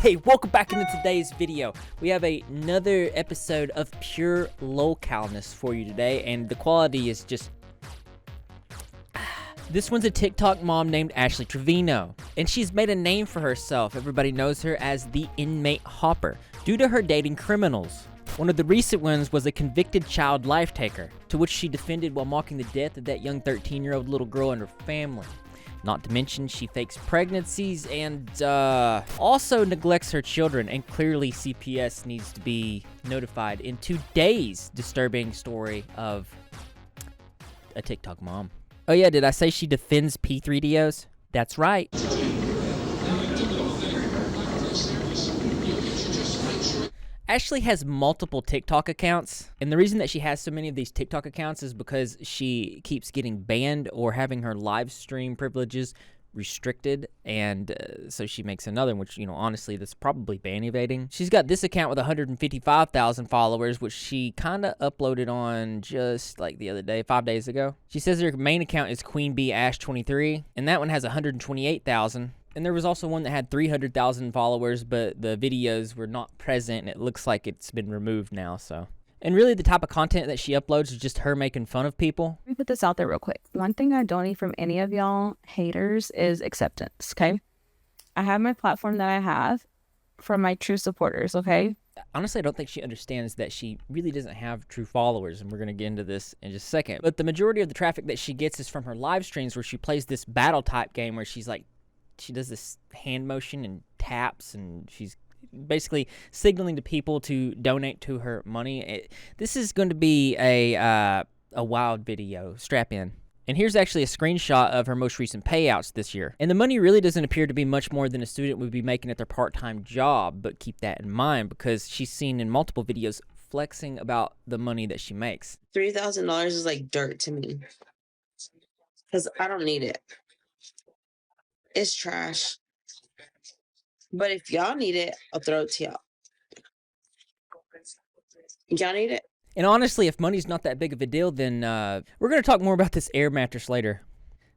Hey, welcome back into today's video. We have another episode of pure localness for you today, and the quality is just... This one's a TikTok mom named Ashley Trevino, and she's made a name for herself. Everybody knows her as the Inmate Hopper, due to her dating criminals. One of the recent ones was a convicted child life taker, to which she defended while mocking the death of that young 13-year-old little girl and her family. Not to mention, she fakes pregnancies and also neglects her children, and clearly CPS needs to be notified in today's disturbing story of a TikTok mom. Oh yeah, did I say she defends P3DOs? That's right. Ashley has multiple TikTok accounts, and the reason that she has so many of these TikTok accounts is because she keeps getting banned or having her live stream privileges restricted, and so she makes another one, which, you know, honestly, that's probably ban evading. She's got this account with 155,000 followers, which she kind of uploaded on just like the other day, 5 days ago. She says her main account is Queen Bee Ash 23, and that one has 128,000. And there was also one that had 300,000 followers, but the videos were not present, and it looks like it's been removed now, so. And really, the type of content that she uploads is just her making fun of people. Let me put this out there real quick. One thing I don't need from any of y'all haters is acceptance, okay? I have my platform that I have from my true supporters, okay? Honestly, I don't think she understands that she really doesn't have true followers, and we're going to get into this in just a second. But the majority of the traffic that she gets is from her live streams, where she plays this battle type game where she's like, she does this hand motion and taps, and she's basically signaling to people to donate to her money. This is going to be a wild video. Strap in. And here's actually a screenshot of her most recent payouts this year. And the money really doesn't appear to be much more than a student would be making at their part-time job, but keep that in mind because she's seen in multiple videos flexing about the money that she makes. $3,000 is like dirt to me because I don't need it. It's trash. But if y'all need it, I'll throw it to y'all. Y'all need it? And honestly, if money's not that big of a deal, then we're going to talk more about this air mattress later.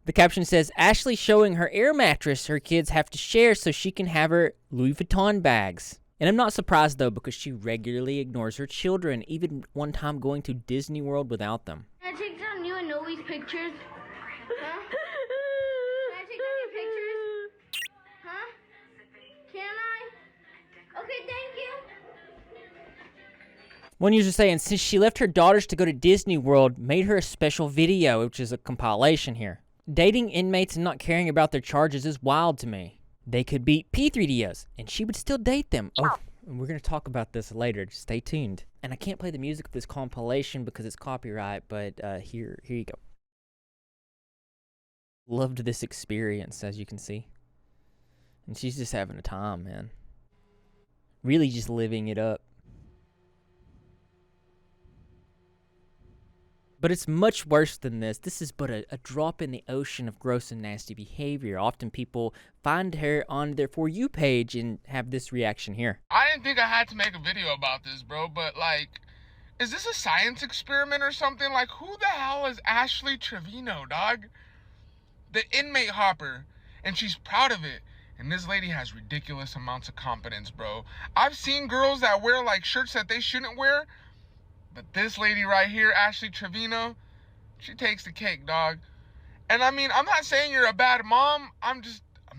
The caption says, Ashley showing her air mattress her kids have to share so she can have her Louis Vuitton bags. And I'm not surprised, though, because she regularly ignores her children, even one time going to Disney World without them. Can I take down you and Noe's pictures? Huh? Can I take down your pictures? Huh? Can I? Okay, thank you. One user saying, since she left her daughters to go to Disney World, made her a special video, which is a compilation here. Dating inmates and not caring about their charges is wild to me. They could be P3DOs, and she would still date them. Oh, and we're going to talk about this later. Just stay tuned. And I can't play the music of this compilation because it's copyright, but here you go. Loved this experience, as you can see. And she's just having a time, man. Really just living it up. But it's much worse than this. This is but a drop in the ocean of gross and nasty behavior. Often people find her on their For You page and have this reaction here. I didn't think I had to make a video about this, bro, but like, is this a science experiment or something? Like, who the hell is Ashley Trevino, dog? The Inmate Hopper, and she's proud of it. And this lady has ridiculous amounts of confidence, bro. I've seen girls that wear like shirts that they shouldn't wear, but this lady right here, Ashley Trevino, she takes the cake, dog. And I mean, I'm not saying you're a bad mom. I'm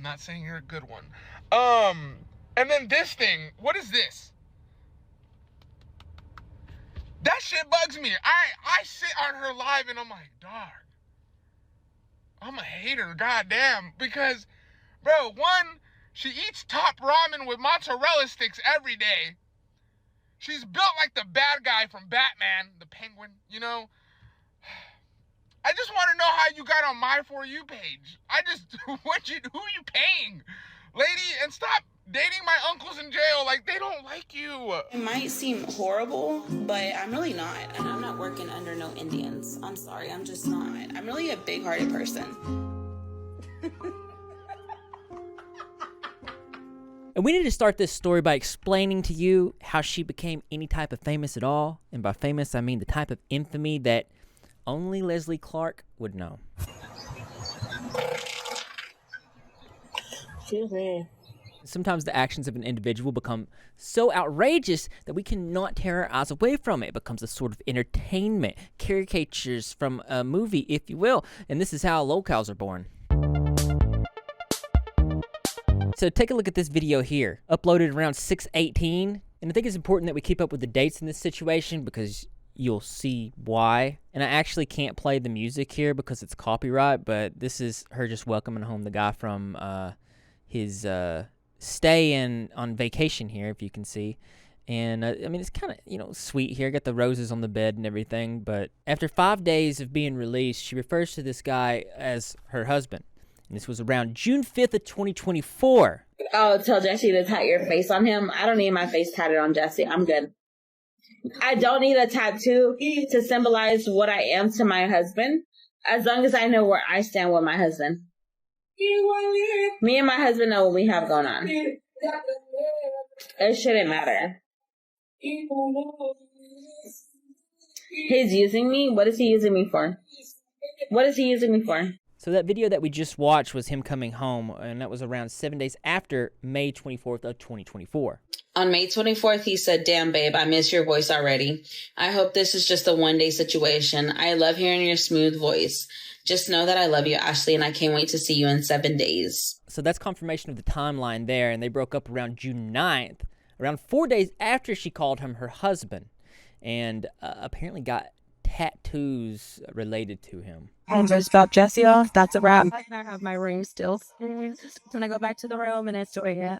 not saying you're a good one. And then this thing, what is this? That shit bugs me. I sit on her live and I'm like, dog, I'm a hater, goddamn. Because, bro, one, she eats top ramen with mozzarella sticks every day. She's built like the bad guy from Batman, the Penguin, you know? I just want to know how you got on my For You page. Who are you paying? Lady, and stop dating my uncles in jail. Like, they don't like you. It might seem horrible, but I'm really not. And I'm not working under no Indians. I'm sorry, I'm just not. I'm really a big-hearted person. And we need to start this story by explaining to you how she became any type of famous at all. And by famous, I mean the type of infamy that only Leslie Clark would know. Excuse me. Sometimes the actions of an individual become so outrageous that we cannot tear our eyes away from it. It becomes a sort of entertainment, caricatures from a movie, if you will. And this is how locals are born. So take a look at this video here, uploaded around 6/18. And I think it's important that we keep up with the dates in this situation because you'll see why. And I actually can't play the music here because it's copyright, but this is her just welcoming home the guy from his stay on vacation here, if you can see. And I mean, it's kind of, sweet here. Got the roses on the bed and everything. But after 5 days of being released, she refers to this guy as her husband. And this was around June 5th of 2024. Oh, tell Jesse to tat your face on him. I don't need my face tatted on Jesse. I'm good. I don't need a tattoo to symbolize what I am to my husband, as long as I know where I stand with my husband. Me and my husband know what we have going on. It shouldn't matter. He's using me? What is he using me for? What is he using me for? So that video that we just watched was him coming home, and that was around 7 days after May 24th of 2024. On May 24th, he said, "Damn, babe, I miss your voice already. I hope this is just a one-day situation. I love hearing your smooth voice. Just know that I love you, Ashley, and I can't wait to see you in 7 days." So that's confirmation of the timeline there, and they broke up around June 9th, around 4 days after she called him her husband, and apparently got tattoos related to him. And just about Jesse off, that's a wrap. I have my ring still. When I go back to the room and it's doing it.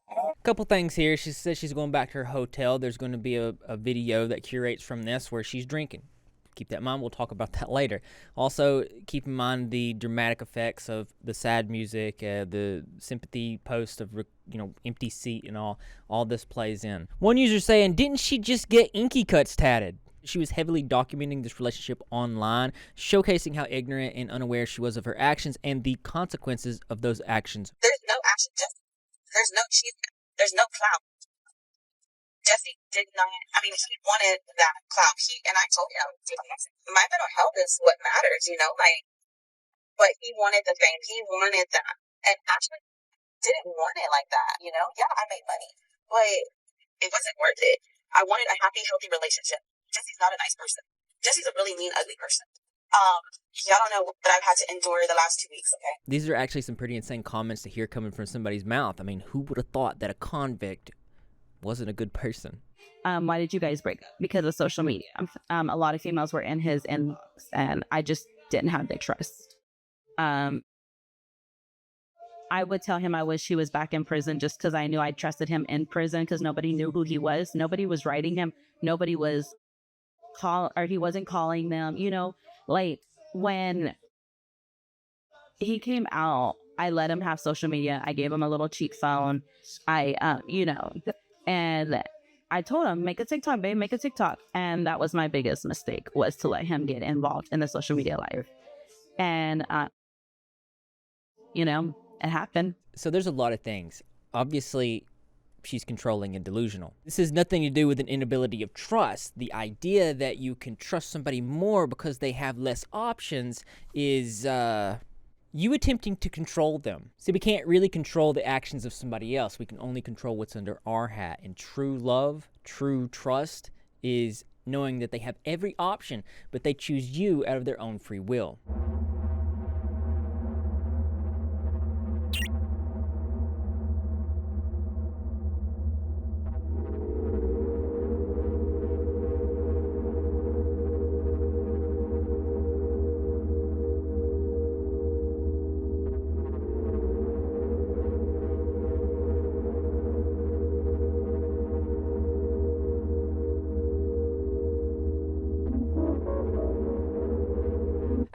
A couple things here. She says she's going back to her hotel. There's going to be a video that curates from this where she's drinking. Keep that in mind. We'll talk about that later. Also, keep in mind the dramatic effects of the sad music, the sympathy post of, empty seat and all this plays in. One user saying, "Didn't she just get inky cuts tatted?" She was heavily documenting this relationship online, showcasing how ignorant and unaware she was of her actions and the consequences of those actions. There's no action, there's no clout. Jesse did not, he wanted that clout. And I told him, my mental health is what matters, but he wanted the fame. He wanted that. And actually didn't want it like that, Yeah, I made money, but it wasn't worth it. I wanted a happy, healthy relationship. Jesse's not a nice person. Jesse's a really mean, ugly person. Y'all don't know what I've had to endure the last 2 weeks, okay? These are actually some pretty insane comments to hear coming from somebody's mouth. I mean, who would have thought that a convict wasn't a good person? Why did you guys break up? Because of social media. A lot of females were in his inbox, and I just didn't have the trust. I would tell him I wish he was back in prison just because I knew I trusted him in prison because nobody knew who he was. Nobody was writing him. Nobody was he wasn't calling them, when he came out, I let him have social media. I gave him a little cheap phone. And I told him, make a TikTok, babe, make a TikTok. And that was my biggest mistake, was to let him get involved in the social media life. And, it happened. So there's a lot of things. Obviously, she's controlling and delusional. This has nothing to do with an inability of trust. The idea that you can trust somebody more because they have less options is you attempting to control them. See, we can't really control the actions of somebody else. We can only control what's under our hat. And true love, true trust is knowing that they have every option, but they choose you out of their own free will.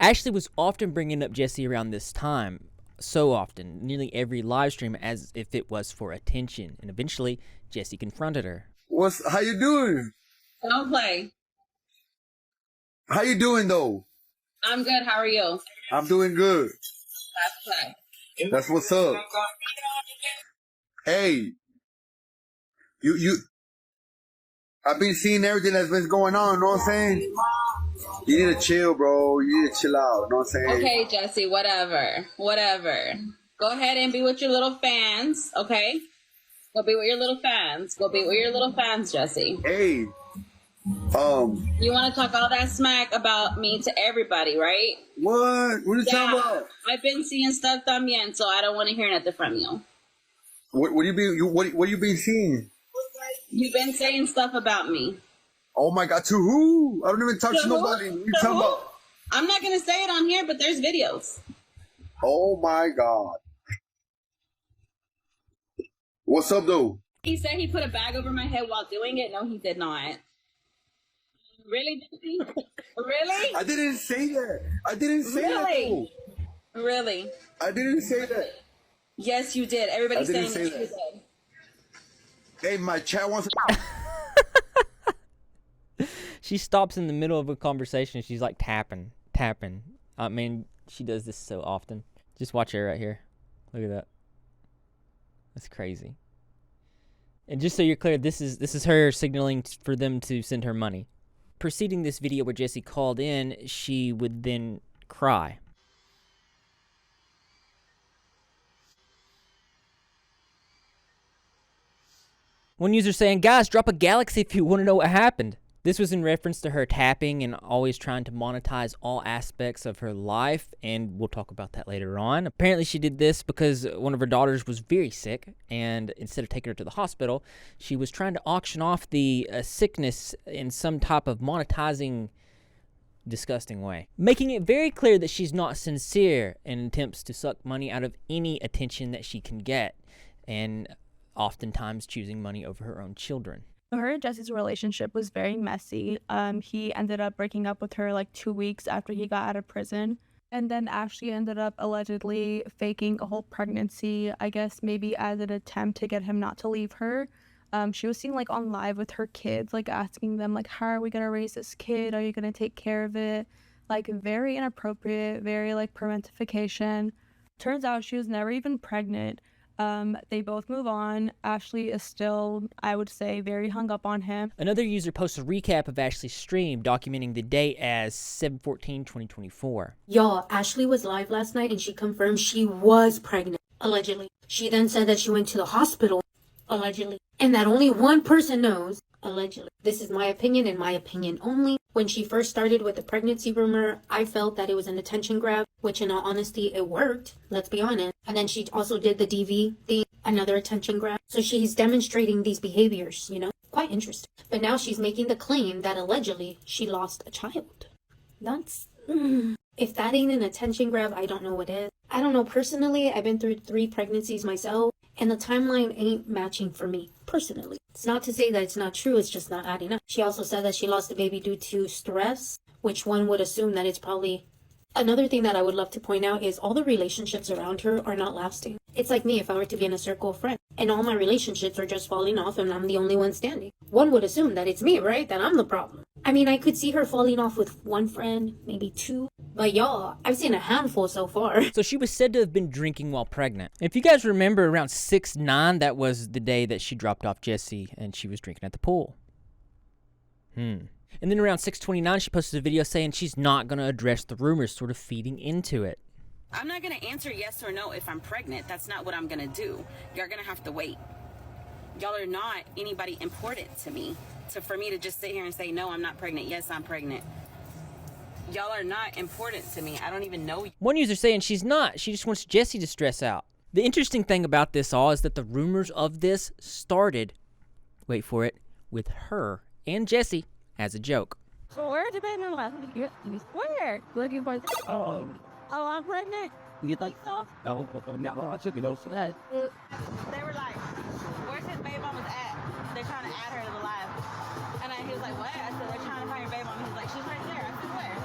Ashley was often bringing up Jesse around this time, so often, nearly every live stream, as if it was for attention. And eventually, Jesse confronted her. How you doing? Don't play. How you doing though? I'm good. How are you? I'm doing good. That's play. That's what's up. Hey, I've been seeing everything that's been going on, you know what I'm saying? You need to chill, bro. You need to chill out, you know what I'm saying? Okay, Jesse, whatever. Go ahead and be with your little fans, okay? Go be with your little fans. Go be with your little fans, Jesse. Hey. You want to talk all that smack about me to everybody, right? What? What are you talking about? I've been seeing stuff también, so I don't want to hear nothing from you. What you been? What you been seeing? You've been saying stuff about me. Oh my God! To who? I don't even talk to nobody. What you talking about? I'm not gonna say it on here, but there's videos. Oh my God! What's up, though? He said he put a bag over my head while doing it. No, he did not. Really, Jesse? Really? I didn't say that. I didn't say that. Though. Really? I didn't say that. Yes, you did. Everybody's saying that you did. Hey, my chat wants. She stops in the middle of a conversation. She's like tapping. I mean, she does this so often. Just watch her right here. Look at that. That's crazy. And just so you're clear, this is her signaling for them to send her money. Preceding this video where Jessie called in, she would then cry. One user saying, guys, drop a galaxy if you want to know what happened. This was in reference to her tapping and always trying to monetize all aspects of her life, and we'll talk about that later on. Apparently she did this because one of her daughters was very sick, and instead of taking her to the hospital, she was trying to auction off the sickness in some type of monetizing, disgusting way, making it very clear that she's not sincere in attempts to suck money out of any attention that she can get, and oftentimes choosing money over her own children. Her and Jesse's relationship was very messy. He ended up breaking up with her like 2 weeks after he got out of prison. And then Ashley ended up allegedly faking a whole pregnancy, I guess maybe as an attempt to get him not to leave her. She was seen like on live with her kids, like asking them like, how are we going to raise this kid? Are you going to take care of it? Like very inappropriate, very like parentification. Turns out she was never even pregnant. They both move on. Ashley is still, I would say, very hung up on him. Another user posts a recap of Ashley's stream, documenting the date as 7/14/2024. Y'all, Ashley was live last night and she confirmed she was pregnant, allegedly. She then said that she went to the hospital, allegedly, and that only one person knows, allegedly. This is my opinion and my opinion only. When she first started with the pregnancy rumor, I felt that it was an attention grab, which in all honesty, it worked, let's be honest. And then she also did the DV thing, another attention grab. So she's demonstrating these behaviors, you know, quite interesting. But now she's making the claim that allegedly she lost a child. That's, if that ain't an attention grab, I don't know what is. I don't know, personally, I've been through 3 pregnancies myself, and the timeline ain't matching for me, personally. It's not to say that it's not true, it's just not adding up. She also said that she lost a baby due to stress, which one would assume that it's probably... Another thing that I would love to point out is all the relationships around her are not lasting. It's like me if I were to be in a circle of friends, and all my relationships are just falling off and I'm the only one standing. One would assume that it's me, right? That I'm the problem. I mean, I could see her falling off with 1 friend, maybe 2. But y'all, I've seen a handful so far. So she was said to have been drinking while pregnant. If you guys remember, around 6/9, that was the day that she dropped off Jessie and she was drinking at the pool. And then around 6/29, she posted a video saying she's not going to address the rumors, sort of feeding into it. I'm not going to answer yes or no if I'm pregnant. That's not what I'm going to do. You're going to have to wait. Y'all are not anybody important to me. So for me to just sit here and say, no, I'm not pregnant. Yes, I'm pregnant. Y'all are not important to me. I don't even know you. One user saying she's not. She just wants Jessie to stress out. The interesting thing about this all is that the rumors of this started, wait for it, with her and Jessie as a joke. So where did they know last week? Where? Looking for... Oh, I'm pregnant. You think so? No, I took it over that. They were like, where's his baby mama's at? They're trying to add her to the live. And he was like, what? I said, they're trying to find your baby mama. He's like, she's right there. I said, where?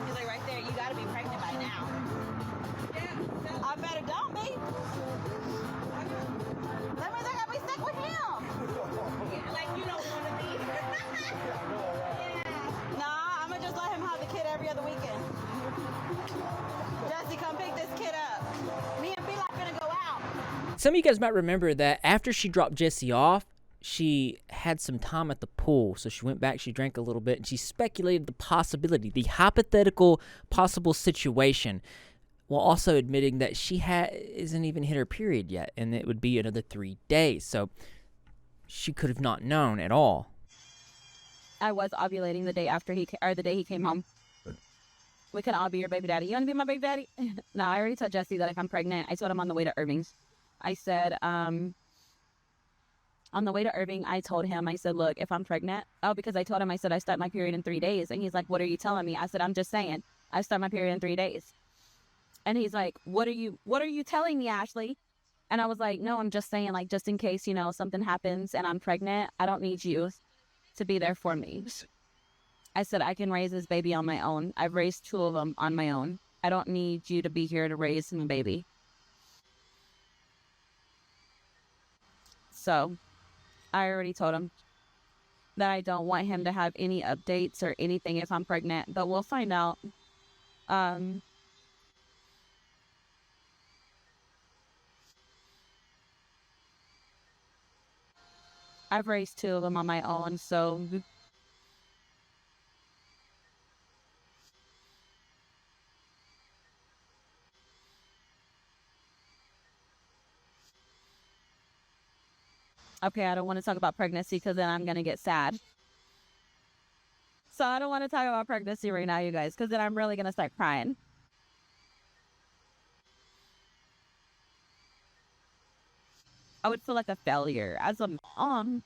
He's like, right there. You gotta be pregnant by now. Yeah. I better don't be. That means I gotta be stuck with him. Like, you don't want to be. Nah, I'm gonna just let him have the kid every other weekend. Jesse, come pick this kid up. Me and B-Lock gonna go out. Some of you guys might remember that after she dropped Jessie off, she had some time at the pool. So she went back, she drank a little bit, and she speculated the possibility, the hypothetical possible situation, while also admitting that she isn't even hit her period yet, and it would be another 3 days. So She could have not known at all. I was ovulating the day after the day he came home. We can all be your baby daddy. You want to be my baby daddy? No, I already told Jesse that if I'm pregnant, I told him on the way to Irving's. I said, on the way to Irving, I told him, I said, look, if I'm pregnant, because I told him, I said, I start my period in 3 days. And he's like, what are you telling me? I said, I'm just saying, I start my period in 3 days. And he's like, what are you telling me, Ashley? And I was like, no, I'm just saying, like, just in case, you know, something happens and I'm pregnant, I don't need you to be there for me. I said, I can raise this baby on my own. I've raised 2 of them on my own. I don't need you to be here to raise my baby. So I already told him that I don't want him to have any updates or anything if I'm pregnant, but we'll find out. I've raised 2 of them on my own, so okay, I don't want to talk about pregnancy because then I'm going to get sad. So I don't want to talk about pregnancy right now, you guys, because then I'm really going to start crying. I would feel like a failure as a mom.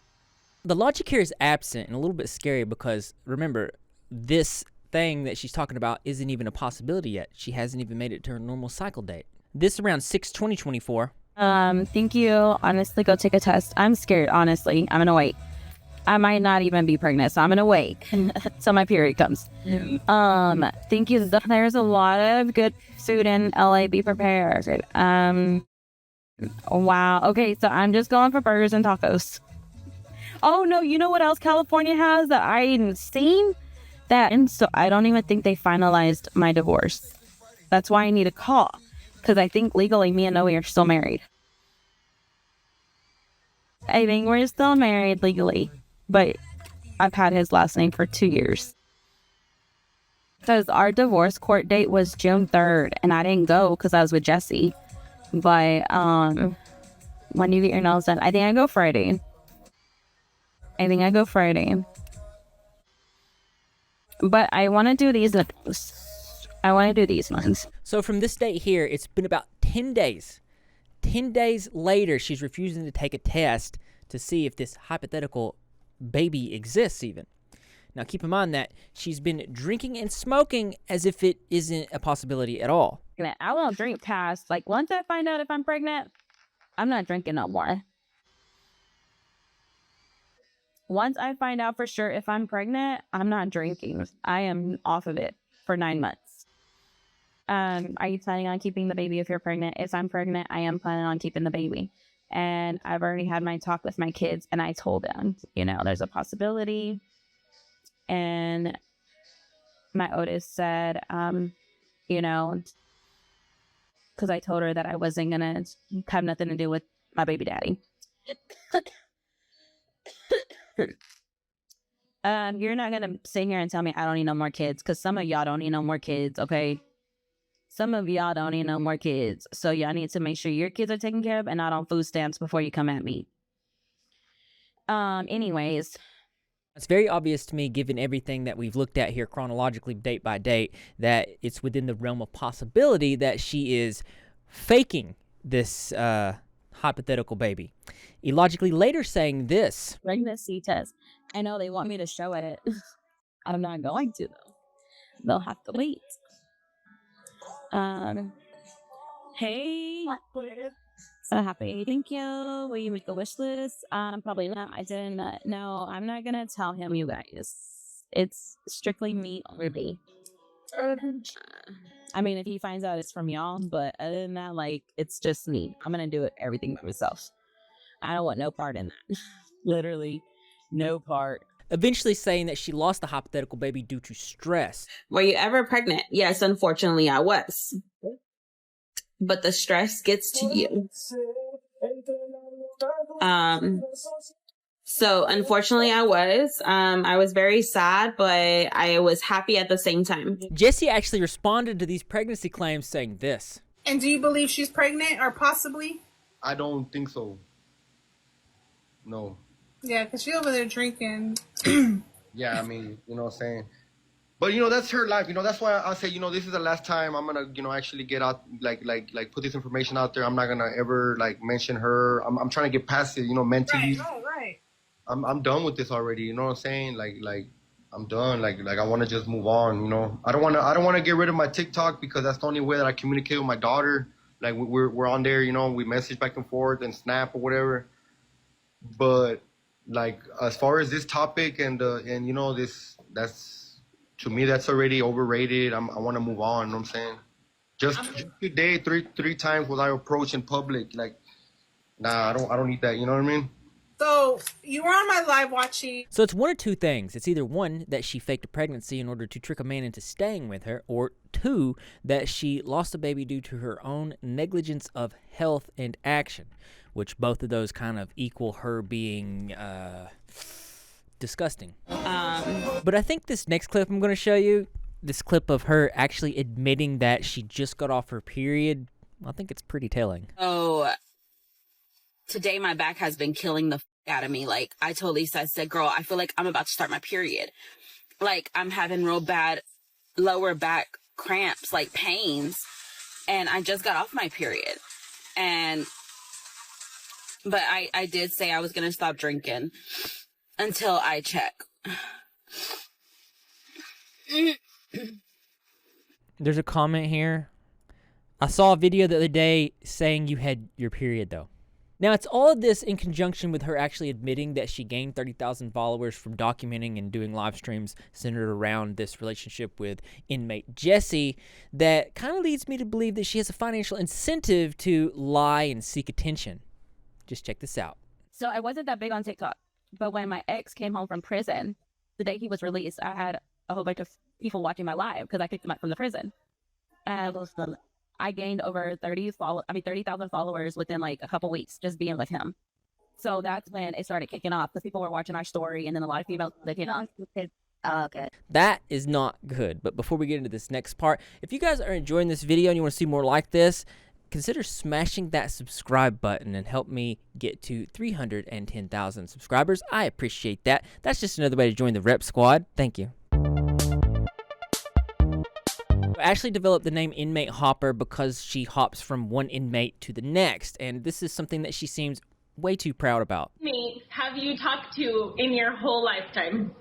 The logic here is absent and a little bit scary because, remember, this thing that she's talking about isn't even a possibility yet. She hasn't even made it to her normal cycle date. This around 6/20/24. Thank you. Honestly, go take a test. I'm scared, honestly. I'm gonna wait. I might not even be pregnant, so I'm gonna wait till my period comes. Thank you. There's a lot of good food in LA. Be prepared. Wow. Okay, so I'm just going for burgers and tacos. Oh no, you know what else California has that I ain't seen? And so I don't even think they finalized my divorce. That's why I need a call. Because I think legally me and Noe are still married. I think we're still married legally. But I've had his last name for 2 years. Because our divorce court date was June 3rd. And I didn't go because I was with Jesse. But when you get your nails done, I think I go Friday. But I want to do these. I want to do these ones. So from this date here, it's been about 10 days. 10 days later, she's refusing to take a test to see if this hypothetical baby exists even. Now, keep in mind that she's been drinking and smoking as if it isn't a possibility at all. I won't drink past, like, once I find out if I'm pregnant, I'm not drinking no more. Once I find out for sure if I'm pregnant, I'm not drinking. I am off of it for 9 months. Are you planning on keeping the baby if you're pregnant? If I'm pregnant, I am planning on keeping the baby. And I've already had my talk with my kids, and I told them, you know, there's a possibility. And my Otis said, you know, because I told her that I wasn't going to have nothing to do with my baby daddy. You're not going to sit here and tell me I don't need no more kids, because some of y'all don't need no more kids, okay? Some of y'all don't need no more kids. So y'all need to make sure your kids are taken care of and not on food stamps before you come at me. Anyways. It's very obvious to me, given everything that we've looked at here chronologically, date by date, that it's within the realm of possibility that she is faking this hypothetical baby. Illogically later saying this. Pregnancy test. I know they want me to show it. I'm not going to, though. They'll have to wait. Hey. So happy. Thank you. Will you make a wish list? Probably not. I didn't. No, I'm not gonna tell him, you guys. It's strictly me only. I mean, if he finds out, it's from y'all. But other than that, like, it's just me. I'm gonna do everything by myself. I don't want no part in that. Literally, no part. Eventually saying that she lost the hypothetical baby due to stress. Were you ever pregnant? Yes, unfortunately, I was. But the stress gets to you. So unfortunately I was very sad, but I was happy at the same time. Jesse actually responded to these pregnancy claims saying this. And do you believe she's pregnant or possibly? I don't think so. No. Yeah, because she over there drinking. Yeah, I mean, you know what I'm saying? But, you know, that's her life. You know, that's why I say, you know, this is the last time I'm going to, you know, actually get out, like put this information out there. I'm not going to ever, like, mention her. I'm trying to get past it, you know, mentally. Right. I'm done with this already. You know what I'm saying? Like I'm done. Like I want to just move on. You know, I don't want to get rid of my TikTok because that's the only way that I communicate with my daughter. Like we're on there. You know, we message back and forth and snap or whatever. But like as far as this topic and you know that's to me that's already overrated. I want to move on. You know what I'm saying? Just today three times was I approached in public. Like nah, I don't need that. You know what I mean? So you were on my live watching. So it's one of two things. It's either one, that she faked a pregnancy in order to trick a man into staying with her, or two, that she lost a baby due to her own negligence of health and action, which both of those kind of equal her being disgusting. But I think this next clip I'm going to show you, this clip of her actually admitting that she just got off her period, I think it's pretty telling. Oh, today my back has been killing the out of me. Like I told Lisa, I said, girl, I feel like I'm about to start my period. Like I'm having real bad lower back cramps, like pains. And I just got off my period. But I did say I was going to stop drinking until I check. There's a comment here. I saw a video the other day saying you had your period though. Now, it's all of this in conjunction with her actually admitting that she gained 30,000 followers from documenting and doing live streams centered around this relationship with inmate Jesse that kind of leads me to believe that she has a financial incentive to lie and seek attention. Just check this out. So I wasn't that big on TikTok, but when my ex came home from prison, the day he was released, I had a whole bunch of people watching my live because I picked him up from the prison. And I gained over 30,000 followers within like a couple weeks just being with him. So that's when it started kicking off because people were watching our story and then a lot of females that came on. Okay. That is not good. But before we get into this next part, if you guys are enjoying this video and you want to see more like this, consider smashing that subscribe button and help me get to 310,000 subscribers. I appreciate that. That's just another way to join the Rep Squad. Thank you. Ashley developed the name Inmate Hopper because she hops from one inmate to the next, and this is something that she seems way too proud about. Me, have you talked to in your whole lifetime?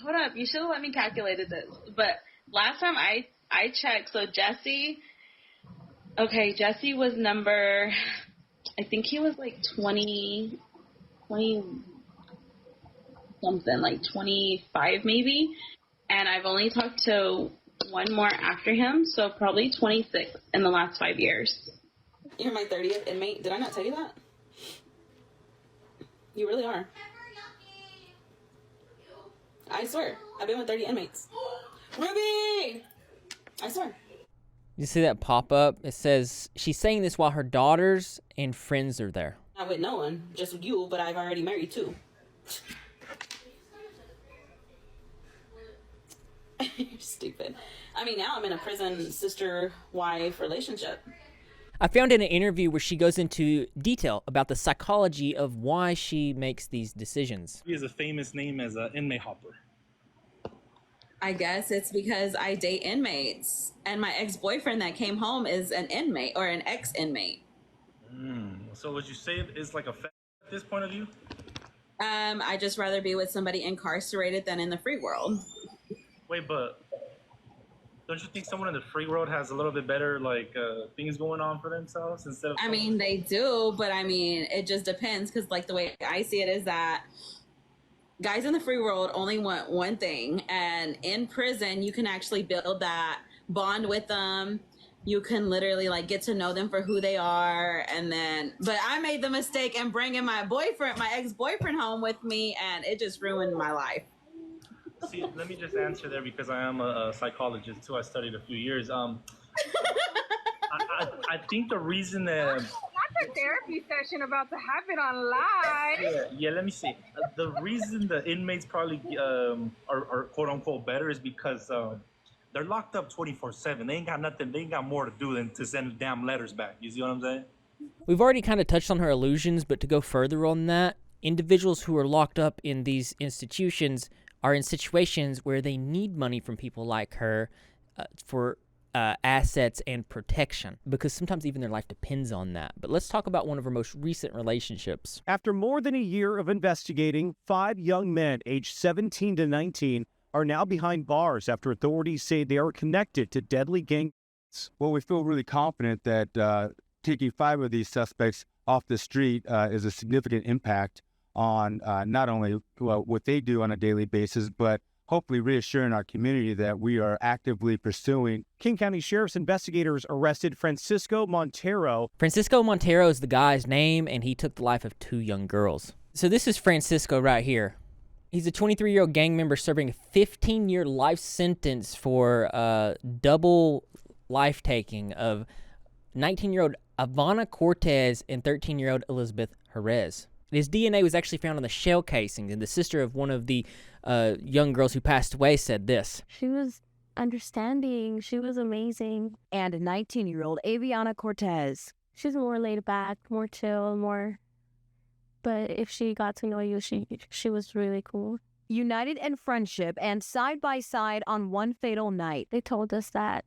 Hold up, you should have let me calculate this. But last time I checked, so Jesse was number, I think he was like 20 something, like 25 maybe, and I've only talked to one more after him, so probably 26 in the last 5 years. You're my 30th inmate. Did I not tell you that? You really are. I swear. I've been with 30 inmates. Ruby! I swear. You see that pop up? It says she's saying this while her daughters and friends are there. Not with no one, just with you, but I've already married two. You're stupid. I mean, now I'm in a prison sister-wife relationship. I found in an interview where she goes into detail about the psychology of why she makes these decisions. He has a famous name as an inmate hopper. I guess it's because I date inmates, and my ex-boyfriend that came home is an inmate or an ex-inmate. So would you say it's like a at this point of view? I just rather be with somebody incarcerated than in the free world. Wait, but don't you think someone in the free world has a little bit better, like, things going on for themselves instead of... I mean, they do, but I mean, it just depends, because, like, the way I see it is that guys in the free world only want one thing, and in prison, you can actually build that bond with them. You can literally, like, get to know them for who they are, and then... But I made the mistake in bringing my ex-boyfriend home with me, and it just ruined my life. See, let me just answer there because I am a psychologist too. I studied a few years. I think the reason that That's a therapy session about to happen on live. yeah, let me see. The reason the inmates probably are quote unquote better is because they're locked up 24/7. They ain't got nothing. They ain't got more to do than to send damn letters back. You see what I'm saying? We've already kind of touched on her illusions, but to go further on that, Individuals who are locked up in these institutions are in situations where they need money from people like her for assets and protection, because sometimes even their life depends on that. But let's talk about one of her most recent relationships. After more than a year of investigating, 5 young men aged 17 to 19 are now behind bars after authorities say they are connected to deadly gang. Well, we feel really confident that taking 5 of these suspects off the street is a significant impact on not only what they do on a daily basis, but hopefully reassuring our community that we are actively pursuing. King County Sheriff's investigators arrested Francisco Montero. Francisco Montero is the guy's name, and he took the life of 2 young girls. So this is Francisco right here. He's a 23-year-old gang member serving a 15-year life sentence for double life-taking of 19-year-old Ivana Cortez and 13-year-old Elizabeth Jerez. His DNA was actually found on the shell casing, and the sister of one of the young girls who passed away said this. She was understanding. She was amazing. And 19-year-old Aviana Cortez. She's more laid back, more chill, more... But if she got to know you, she was really cool. United in friendship and side by side on one fatal night. They told us that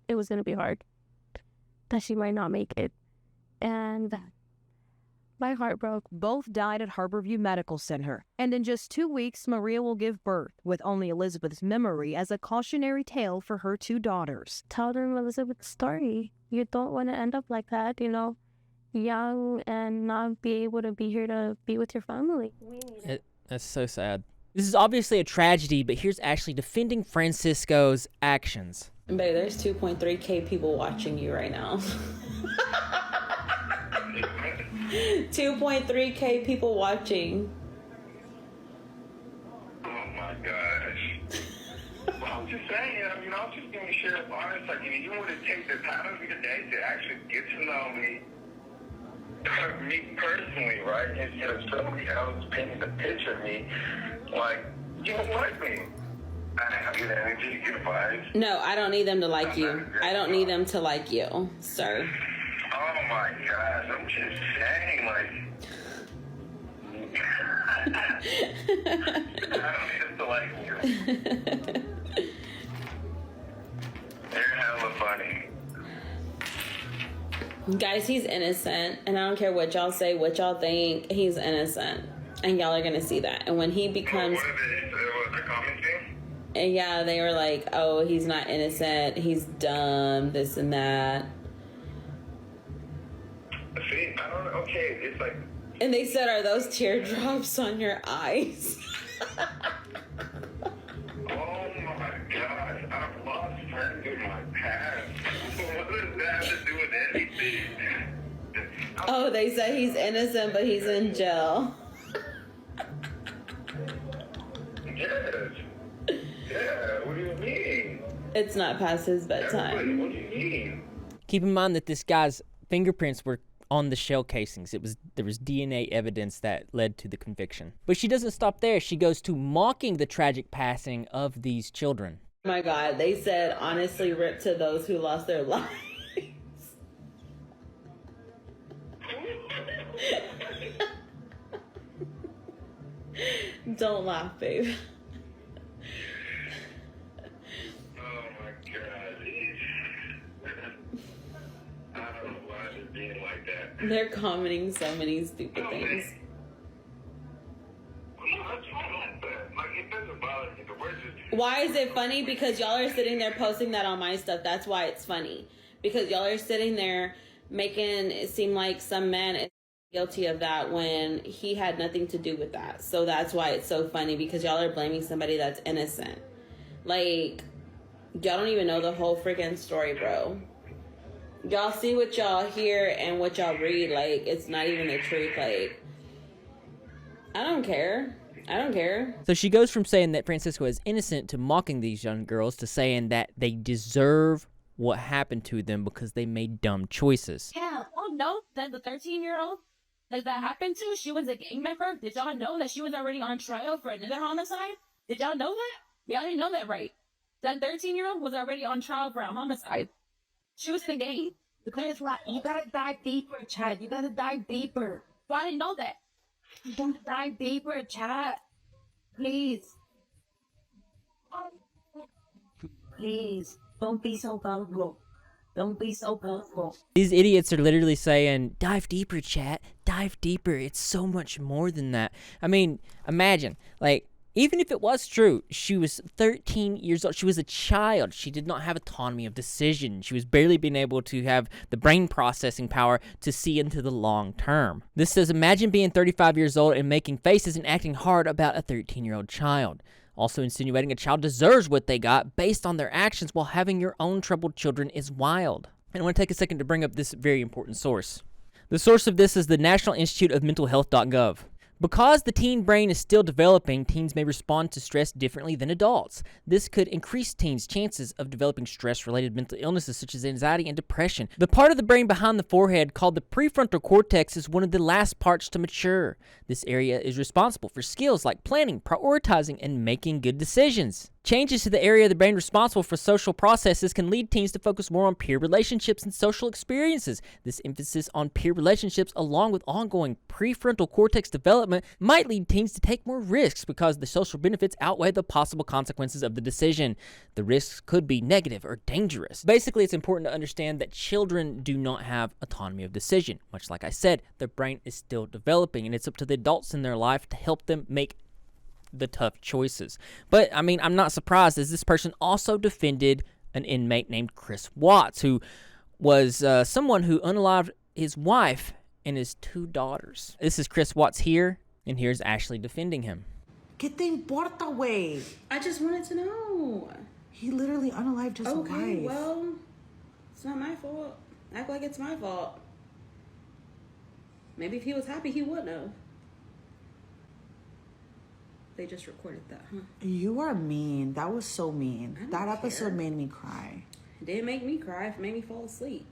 it was going to be hard, that she might not make it. And my heart broke. Both died at Harborview Medical Center. And in just 2 weeks, Maria will give birth, with only Elizabeth's memory as a cautionary tale for her 2 daughters. Tell them Elizabeth's story. You don't want to end up like that, you know, young and not be able to be here to be with your family. That's so sad. This is obviously a tragedy, but here's Ashley defending Francisco's actions. Babe, there's 2.3K people watching you right now. 2.3K people watching. Oh my gosh. Well, I'm just saying, I was just going to share honest. Like, you want to take the time of your day to actually get to know me personally, right? Instead of somebody else painting a picture of me, like, you don't like me. I have good energy, good vibes. No, I don't need them to like you. I don't need them to like you, sir. Oh my gosh, I'm just saying, like, I don't need them to like you. They're hella funny. Guys, he's innocent, and I don't care what y'all say, what y'all think, he's innocent. And y'all are gonna see that. And when he becomes... What are they commenting? And yeah, they were like, oh, he's not innocent, he's dumb, this and that. See, I don't know, okay, it's like... And they said, are those teardrops on your eyes? Oh my gosh, I've lost friends in my past. What does that have to do with anything? Oh, they said he's innocent, but he's in jail. Yes. Yeah, what do you mean? It's not past his bedtime. What do you mean? Keep in mind that this guy's fingerprints were on the shell casings. There was DNA evidence that led to the conviction. But she doesn't stop there. She goes to mocking the tragic passing of these children. Oh my God, they said, honestly, rip to those who lost their lives. Don't laugh, babe. Oh my God. I don't know why they're being like that. They're commenting so many stupid things. Why is it funny? Because y'all are sitting there posting that on my stuff. That's why it's funny. Because y'all are sitting there making it seem like some man is guilty of that when he had nothing to do with that. So that's why it's so funny, because y'all are blaming somebody that's innocent. Like, y'all don't even know the whole freaking story, bro. Y'all see what y'all hear and what y'all read. Like, it's not even the truth. Like, I don't care. I don't care. So she goes from saying that Francisco is innocent to mocking these young girls to saying that they deserve what happened to them because they made dumb choices. Yeah. Oh, no, that the 13-year-old that happened to, she was a gang member. Did y'all know that she was already on trial for another homicide? Did y'all know that? Y'all didn't know that, right? That 13-year-old was already on trial for a homicide. She was the gang. The clear is right. You gotta dive deeper, Chad. You gotta dive deeper. So I didn't know that. Don't dive deeper, chat. Please. Please. Don't be so vulnerable. Don't be so vulnerable. These idiots are literally saying, dive deeper, chat. Dive deeper. It's so much more than that. I mean, imagine, like, even if it was true, she was 13 years old. She was a child. She did not have autonomy of decision. She was barely being able to have the brain processing power to see into the long term. This says, imagine being 35 years old and making faces and acting hard about a 13-year-old child. Also insinuating a child deserves what they got based on their actions while having your own troubled children is wild. And I want to take a second to bring up this very important source. The source of this is the National Institute of Mental Health.gov. Because the teen brain is still developing, teens may respond to stress differently than adults. This could increase teens' chances of developing stress-related mental illnesses such as anxiety and depression. The part of the brain behind the forehead called the prefrontal cortex is one of the last parts to mature. This area is responsible for skills like planning, prioritizing, and making good decisions. Changes to the area of the brain responsible for social processes can lead teens to focus more on peer relationships and social experiences. This emphasis on peer relationships, along with ongoing prefrontal cortex development, might lead teens to take more risks because the social benefits outweigh the possible consequences of the decision. The risks could be negative or dangerous. Basically, it's important to understand that children do not have autonomy of decision. Much like I said, their brain is still developing, and it's up to the adults in their life to help them make the tough choices. But I mean, I'm not surprised, as this person also defended an inmate named Chris Watts, who was someone who unalived his wife and his 2 daughters. This is Chris Watts here, and here's Ashley defending him. ¿Qué te importa, güey? I just wanted to know. He literally unalived his wife. Okay, well, it's not my fault. Act like it's my fault. Maybe if he was happy, he wouldn't have. They just recorded that, huh? You are mean. That was so mean. That episode care. made me cry. It didn't make me cry. It made me fall asleep.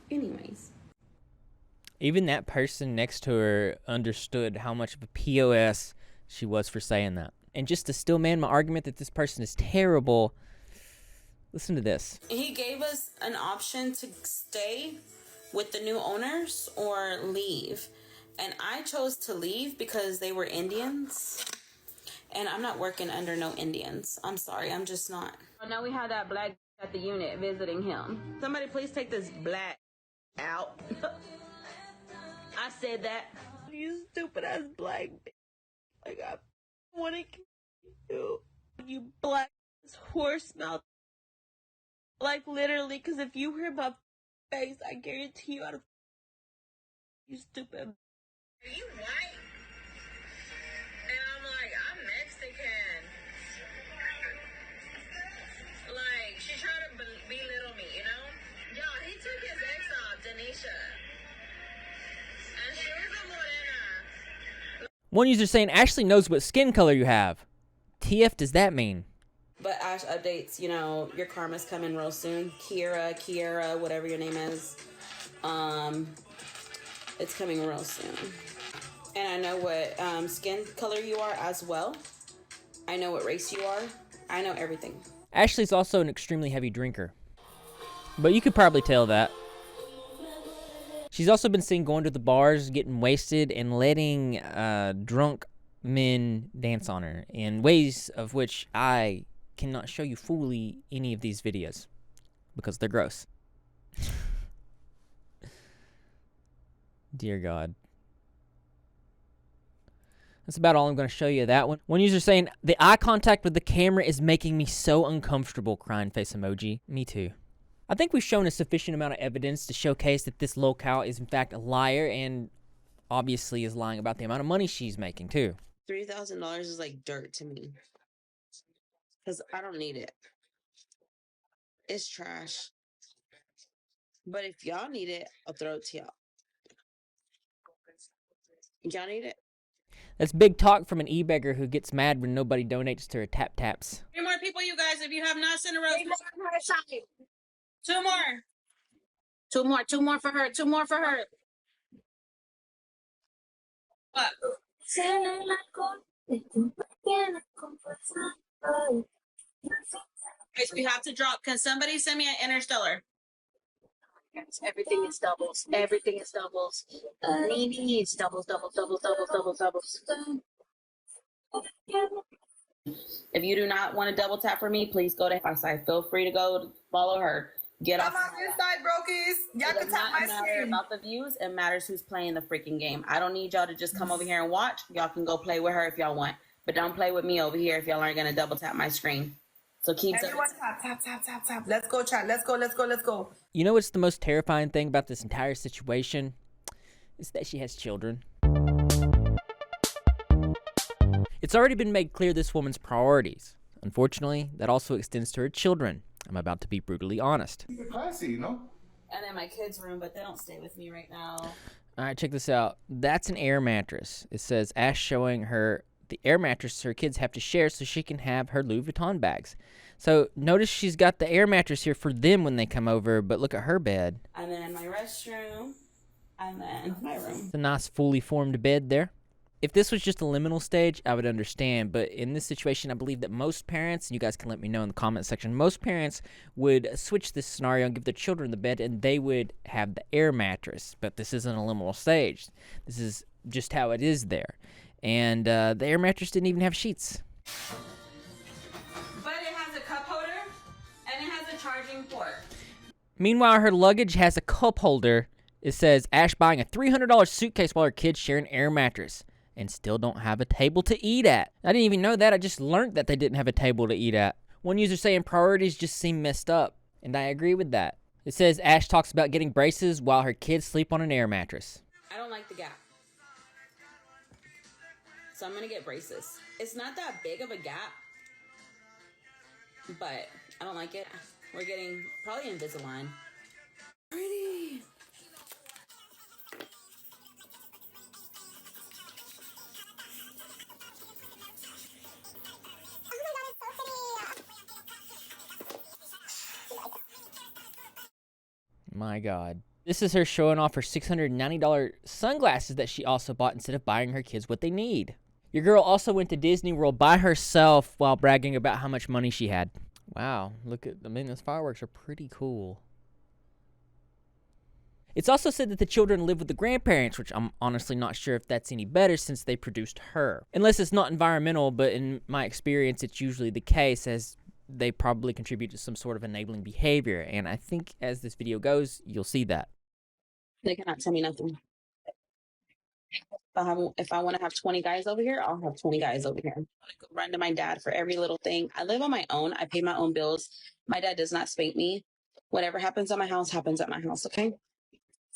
Anyways. Even that person next to her understood how much of a POS she was for saying that. And just to still man my argument that this person is terrible, listen to this. He gave us an option to stay with the new owners or leave. And I chose to leave because they were Indians. And I'm not working under no Indians. I'm sorry, I'm just not. Now we have that black at the unit visiting him. Somebody please take this black out. I said that. You stupid ass black bitch. Like, I want to kill you. You black horse mouth. Like, literally, because if you hear my face, I guarantee you I'd you stupid. Are you white? And I'm like, I'm Mexican. Like, she tried to belittle me, you know? Yo, he took his ex off, Denisha. And she was a morena. One user saying, Ashley knows what skin color you have. TF does that mean? But Ash updates, you know, your karma's coming real soon. Kiera, whatever your name is. It's coming real soon. And I know what skin color you are as well. I know what race you are. I know everything. Ashley's also an extremely heavy drinker. But you could probably tell that. She's also been seen going to the bars, getting wasted, and letting drunk men dance on her in ways of which I cannot show you fully any of these videos because they're gross. Dear God. That's about all I'm going to show you of that one. One user saying, the eye contact with the camera is making me so uncomfortable, crying face emoji. Me too. I think we've shown a sufficient amount of evidence to showcase that this locale is in fact a liar and obviously is lying about the amount of money she's making too. $3,000 is like dirt to me. Because I don't need it. It's trash. But if y'all need it, I'll throw it to y'all. Y'all need it? That's big talk from an e-beggar who gets mad when nobody donates to her tap-taps. 3 more people, you guys. If you have not sent a rose. 2 more. 2 more. 2 more for her. 2 more for her. What? Guys, we have to drop. Can somebody send me an interstellar? Everything is doubles. Everything is doubles. Nene, it's doubles, doubles, doubles, doubles, doubles, doubles. If you do not want to double tap for me, please go to my side. Feel free to go follow her. Get off. I'm on this side, brokies. Y'all It can does tap not my matter screen. about the views. It matters who's playing the freaking game. I don't need y'all to just come over here and watch. Y'all can go play with her if y'all want. But don't play with me over here if y'all aren't going to double tap my screen. So keep Everyone tap, tap, tap, tap, tap. Let's go, chat. Let's go, let's go, let's go. You know what's the most terrifying thing about this entire situation? Is that she has children. It's already been made clear this woman's priorities. Unfortunately, that also extends to her children. I'm about to be brutally honest. Keep it classy, you know? And in my kids' room, but they don't stay with me right now. All right, check this out. That's an air mattress. It says Ash showing her the air mattress her kids have to share so she can have her Louis Vuitton bags. So notice she's got the air mattress here for them when they come over, but look at her bed. And then my restroom, and then my room. It's a nice fully formed bed there. If this was just a liminal stage, I would understand, but in this situation, I believe that most parents, and you guys can let me know in the comment section, most parents would switch this scenario and give their children the bed, and they would have the air mattress, but this isn't a liminal stage. This is just how it is there. And the air mattress didn't even have sheets. But it has a cup holder, and it has a charging port. Meanwhile, her luggage has a cup holder. It says Ash buying a $300 suitcase while her kids share an air mattress and still don't have a table to eat at. I didn't even know that. I just learned that they didn't have a table to eat at. One user saying priorities just seem messed up, and I agree with that. It says Ash talks about getting braces while her kids sleep on an air mattress. I don't like the gap. So I'm going to get braces. It's not that big of a gap, but I don't like it. We're getting probably Invisalign. Pretty. My God. This is her showing off her $690 sunglasses that she also bought instead of buying her kids what they need. Your girl also went to Disney World by herself while bragging about how much money she had. Wow, look at, I mean, those fireworks are pretty cool. It's also said that the children live with the grandparents, which I'm honestly not sure if that's any better since they produced her. Unless it's not environmental, but in my experience, it's usually the case, as they probably contribute to some sort of enabling behavior. And I think as this video goes, you'll see that. They cannot tell me nothing. If I want to have 20 guys over here, I'll have 20 guys over here. I run to my dad for every little thing. I live on my own. I pay my own bills. My dad does not spank me. Whatever happens at my house happens at my house, okay?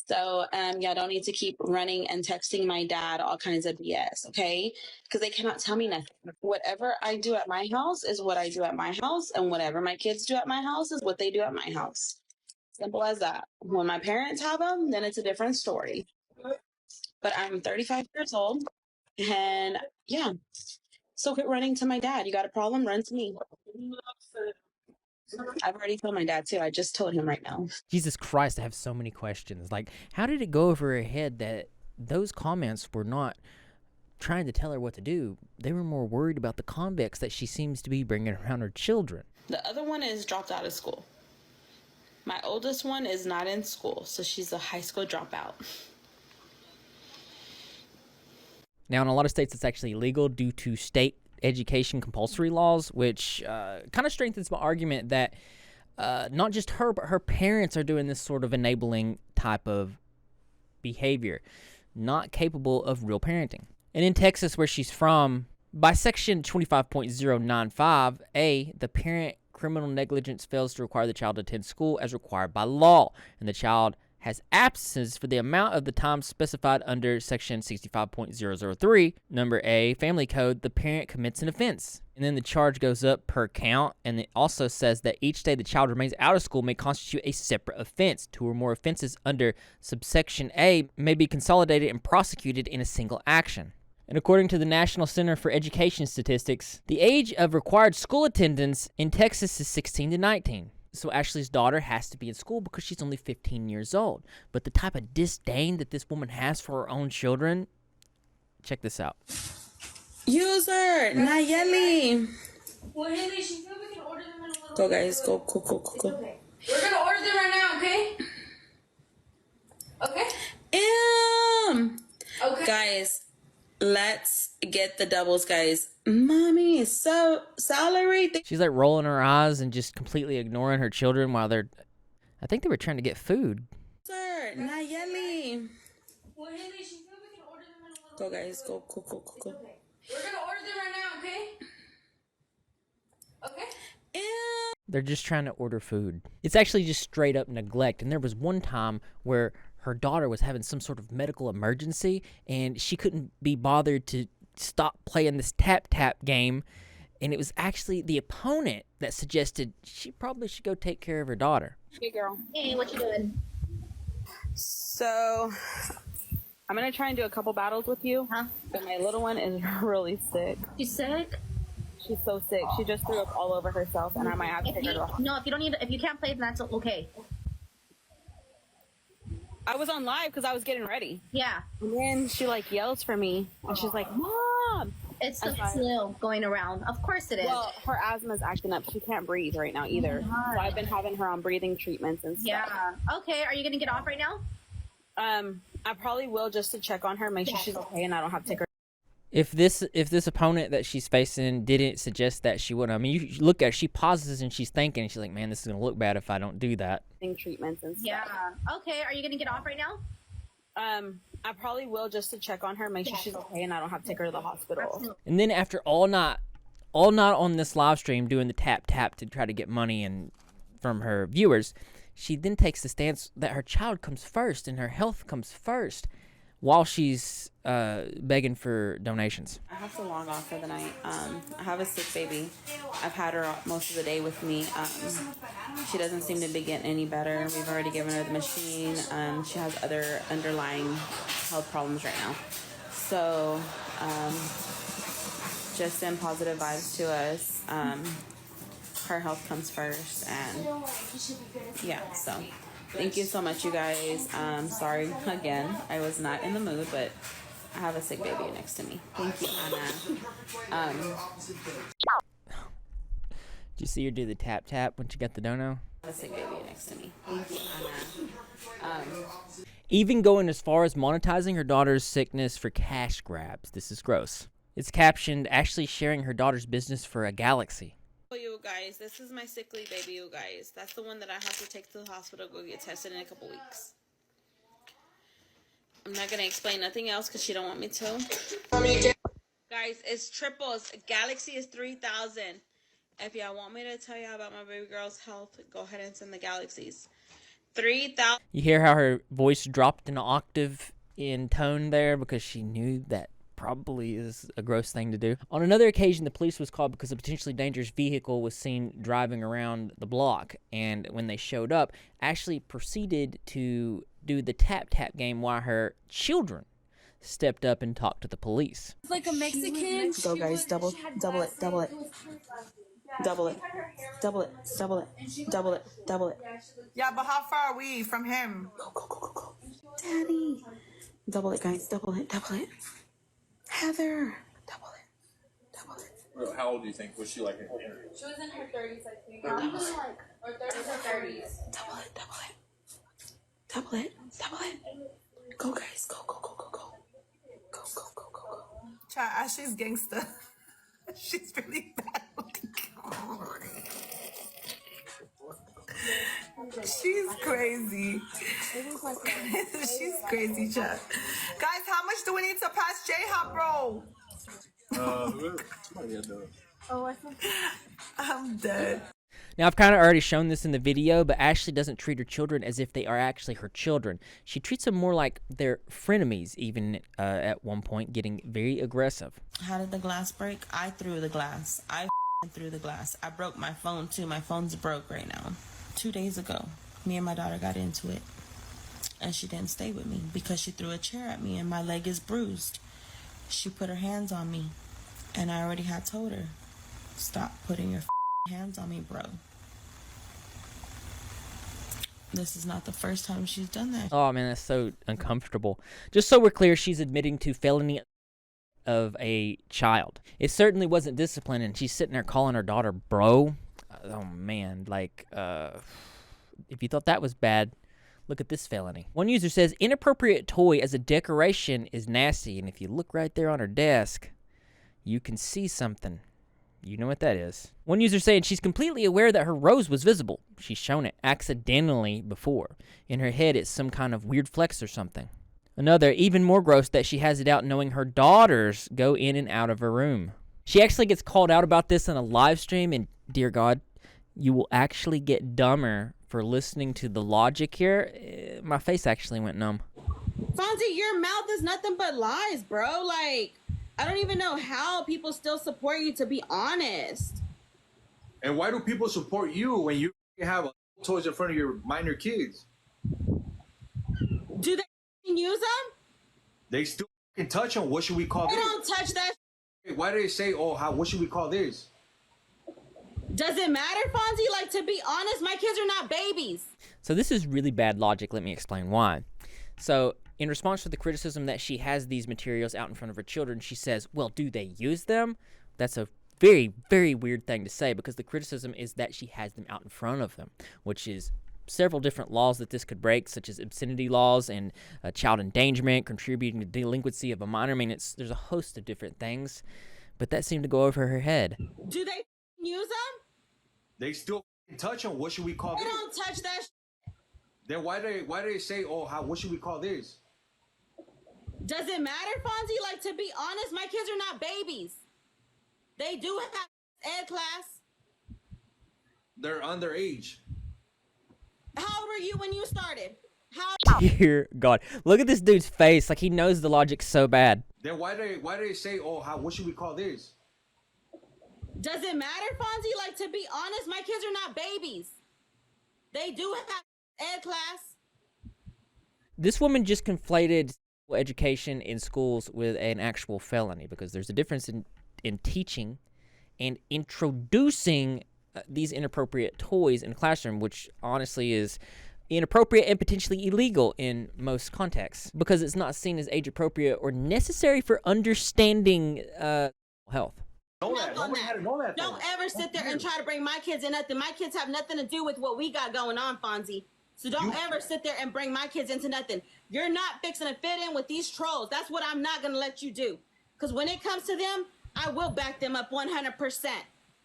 So, yeah, I don't need to keep running and texting my dad all kinds of BS, okay? Because they cannot tell me nothing. Whatever I do at my house is what I do at my house, and whatever my kids do at my house is what they do at my house. Simple as that. When my parents have them, then it's a different story. But I'm 35 years old, and yeah. So quit running to my dad. You got a problem? Run to me. I've already told my dad too. I just told him right now. Jesus Christ, I have so many questions. Like, how did it go over her head that those comments were not trying to tell her what to do? They were more worried about the convicts that she seems to be bringing around her children. The other one is dropped out of school. My oldest one is not in school, so she's a high school dropout. Now, in a lot of states, it's actually illegal due to state education compulsory laws, which kind of strengthens my argument that not just her, but her parents are doing this sort of enabling type of behavior, not capable of real parenting. And in Texas, where she's from, by Section 25.095A, the parent criminal negligence fails to require the child to attend school as required by law, and the child has absences for the amount of the time specified under Section 65.003, number A, Family Code, the parent commits an offense. And then the charge goes up per count, and it also says that each day the child remains out of school may constitute a separate offense. 2 or more offenses under subsection A may be consolidated and prosecuted in a single action. And according to the National Center for Education Statistics, the age of required school attendance in Texas is 16 to 19. So Ashley's daughter has to be in school because she's only 15 years old. But the type of disdain that this woman has for her own children, check this out. User, Nayeli. Well, Haley, she said we can order them in a little Go, guys. Go. We're gonna order them right now, okay? Okay. Okay. Guys, let's get the doubles, guys. Mommy is so salary. She's like rolling her eyes and just completely ignoring her children while they're, I think they were trying to get food. Sir, Nayeli. Go, guys. Go. We're gonna order them right now, okay? Okay. They're just trying to order food. It's actually just straight up neglect. And there was one time where her daughter was having some sort of medical emergency and she couldn't be bothered to stop playing this tap-tap game. And it was actually the opponent that suggested she probably should go take care of her daughter. Hey, girl. Hey, what you doing? So, I'm going to try and do a couple battles with you. Huh? But my little one is really sick. She's sick? She's so sick. She just threw up all over herself, and I might have to take her to the hospital. No, if you can't play, then that's okay. I was on live because I was getting ready. Yeah. And then she like yells for me, and she's like, "Mom!" It's the flu going around. Of course it is. Well, her asthma's acting up. She can't breathe right now either. So I've been having her on breathing treatments and stuff. Yeah. Okay. Are you gonna get off right now? I probably will just to check on her, make sure she's okay, and I don't have to take her. If this opponent that she's facing didn't suggest that she would, I mean, you look at her, she pauses and she's thinking, and she's like, man, this is going to look bad if I don't do that. Treatments and stuff. Yeah. Okay. Are you gonna get off right now? I probably will just to check on her, make sure she's okay, and I don't have to take her to the hospital. And then after all night on this live stream doing the tap to try to get money and from her viewers, she then takes the stance that her child comes first and her health comes first while she's begging for donations. I have to log off for the night. I have a sick baby. I've had her most of the day with me. She doesn't seem to be getting any better. We've already given her the machine. She has other underlying health problems right now. So just send positive vibes to us. Her health comes first, and yeah, so thank you so much, you guys. Sorry again, I was not in the mood, but I have a sick baby next to me. Thank you, Anna. Did you see her do the tap when she got the dono? I have a sick baby next to me. Thank you, Anna. Even going as far as monetizing her daughter's sickness for cash grabs. This is gross. It's captioned, Ashley sharing her daughter's business for a galaxy. You guys, this is my sickly baby, you guys. That's the one that I have to take to the hospital, go get tested in a couple weeks. I'm not gonna explain nothing else because she don't want me to. Guys, it's triples. Galaxy is 3,000. If y'all want me to tell y'all about my baby girl's health, go ahead and send the galaxies. 3,000. You hear how her voice dropped an octave in tone there because she knew that probably is a gross thing to do. On another occasion, the police was called because a potentially dangerous vehicle was seen driving around the block, and when they showed up, Ashley proceeded to do the tap game while her children stepped up and talked to the police. It's like a Mexican. Go, guys, double it. Double it. Double it. Double it. Double it. Double it. Yeah, but how far are we from him? Go. Daddy. Double it, guys. Double it. Heather. Double it. How old do you think? Was she like? She was in her 30s, I think. Or 30s or 30s. Double it. Go, guys. Go. Chat, Ashley's gangster. She's really bad. She's crazy. She's crazy, chat. Guys, how much do we need to pass J-Hop, bro? I'm dead. Now, I've kind of already shown this in the video, but Ashley doesn't treat her children as if they are actually her children. She treats them more like they're frenemies, even at one point, getting very aggressive. How did the glass break? I threw the glass. I threw the glass. I broke my phone, too. My phone's broke right now. 2 days ago, me and my daughter got into it, and she didn't stay with me because she threw a chair at me, and my leg is bruised. She put her hands on me, and I already had told her, stop putting your hands on me, bro. This is not the first time she's done that. Oh, man, that's so uncomfortable. Just so we're clear, she's admitting to felony of a child. It certainly wasn't discipline, and she's sitting there calling her daughter bro. Oh, man, like, if you thought that was bad, Look at this felony. One user says, inappropriate toy as a decoration is nasty, and if you look right there on her desk, you can see something. You know what that is. One user saying she's completely aware that her rose was visible. She's shown it accidentally before. In her head, it's some kind of weird flex or something. Another, even more gross, that she has it out knowing her daughters go in and out of her room. She actually gets called out about this in a live stream, and dear God, you will actually get dumber for listening to the logic here. My face actually went numb. Fonzie, your mouth is nothing but lies, bro. Like, I don't even know how people still support you, to be honest. And why do people support you when you have toys in front of your minor kids? Do they use them? They still can touch them. What should we call They this? don't touch that. Why do they say, oh, what should we call this? Does it matter, Fonzie? Like, to be honest, my kids are not babies. So this is really bad logic. Let me explain why. So in response to the criticism that she has these materials out in front of her children, she says, well, do they use them? That's a very, very weird thing to say, because the criticism is that she has them out in front of them, which is several different laws that this could break, such as obscenity laws and child endangerment, contributing to delinquency of a minor. I mean, there's a host of different things, but that seemed to go over her head. Do they use them? They still touch them. What should we call They this? don't touch that. Then why do they say, oh, what should we call this? Does it matter, Fonzie? Like, to be honest, my kids are not babies. They do have ed class. They're underage. How old were you when you started? Dear God, look at this dude's face. Like, he knows the logic so bad. Then why do they say, oh, what should we call this? Does it matter, Fonzie? Like, to be honest, my kids are not babies. They do have ed class. This woman just conflated education in schools with an actual felony, because there's a difference in teaching and introducing these inappropriate toys in a classroom, which honestly is inappropriate and potentially illegal in most contexts, because it's not seen as age appropriate or necessary for understanding health. Don't ever sit there and try to bring my kids in nothing. My kids have nothing to do with what we got going on, Fonzie. So don't ever sit there and bring my kids into nothing. You're not fixing to fit in with these trolls. That's what I'm not going to let you do. Because when it comes to them, I will back them up 100%.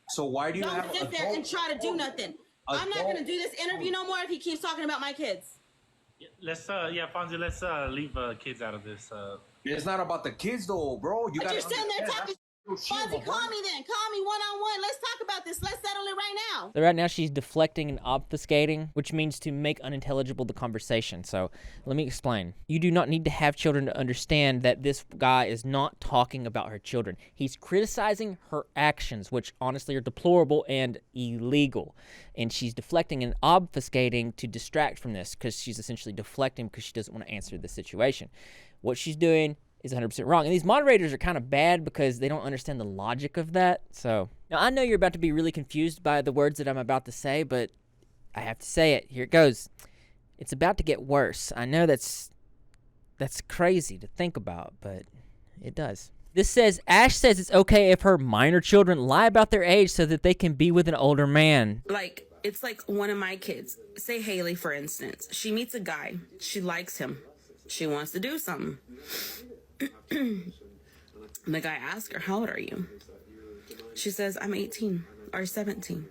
So why do you don't sit there and try to do nothing. I'm not going to do this interview no more if he keeps talking about my kids. Let's Fonzie, let's leave kids out of this. It's not about the kids though, bro. But you're sitting there talking. Fonzie, call me then. Call me one-on-one. Let's talk about this. Let's settle it right now. So right now she's deflecting and obfuscating, which means to make unintelligible the conversation. So let me explain. You do not need to have children to understand that this guy is not talking about her children. He's criticizing her actions, which honestly are deplorable and illegal. And she's deflecting and obfuscating to distract from this, because she's essentially deflecting because she doesn't want to answer the situation. What she's doing is 100% wrong. And these moderators are kind of bad because they don't understand the logic of that. So now I know you're about to be really confused by the words that I'm about to say, but I have to say it. Here it goes. It's about to get worse. I know that's crazy to think about, but it does. This says, Ash says it's okay if her minor children lie about their age so that they can be with an older man. Like, it's like one of my kids, say Haley, for instance. She meets a guy. She likes him. She wants to do something. The guy asks her, how old are you? She says, I'm 18 or 17.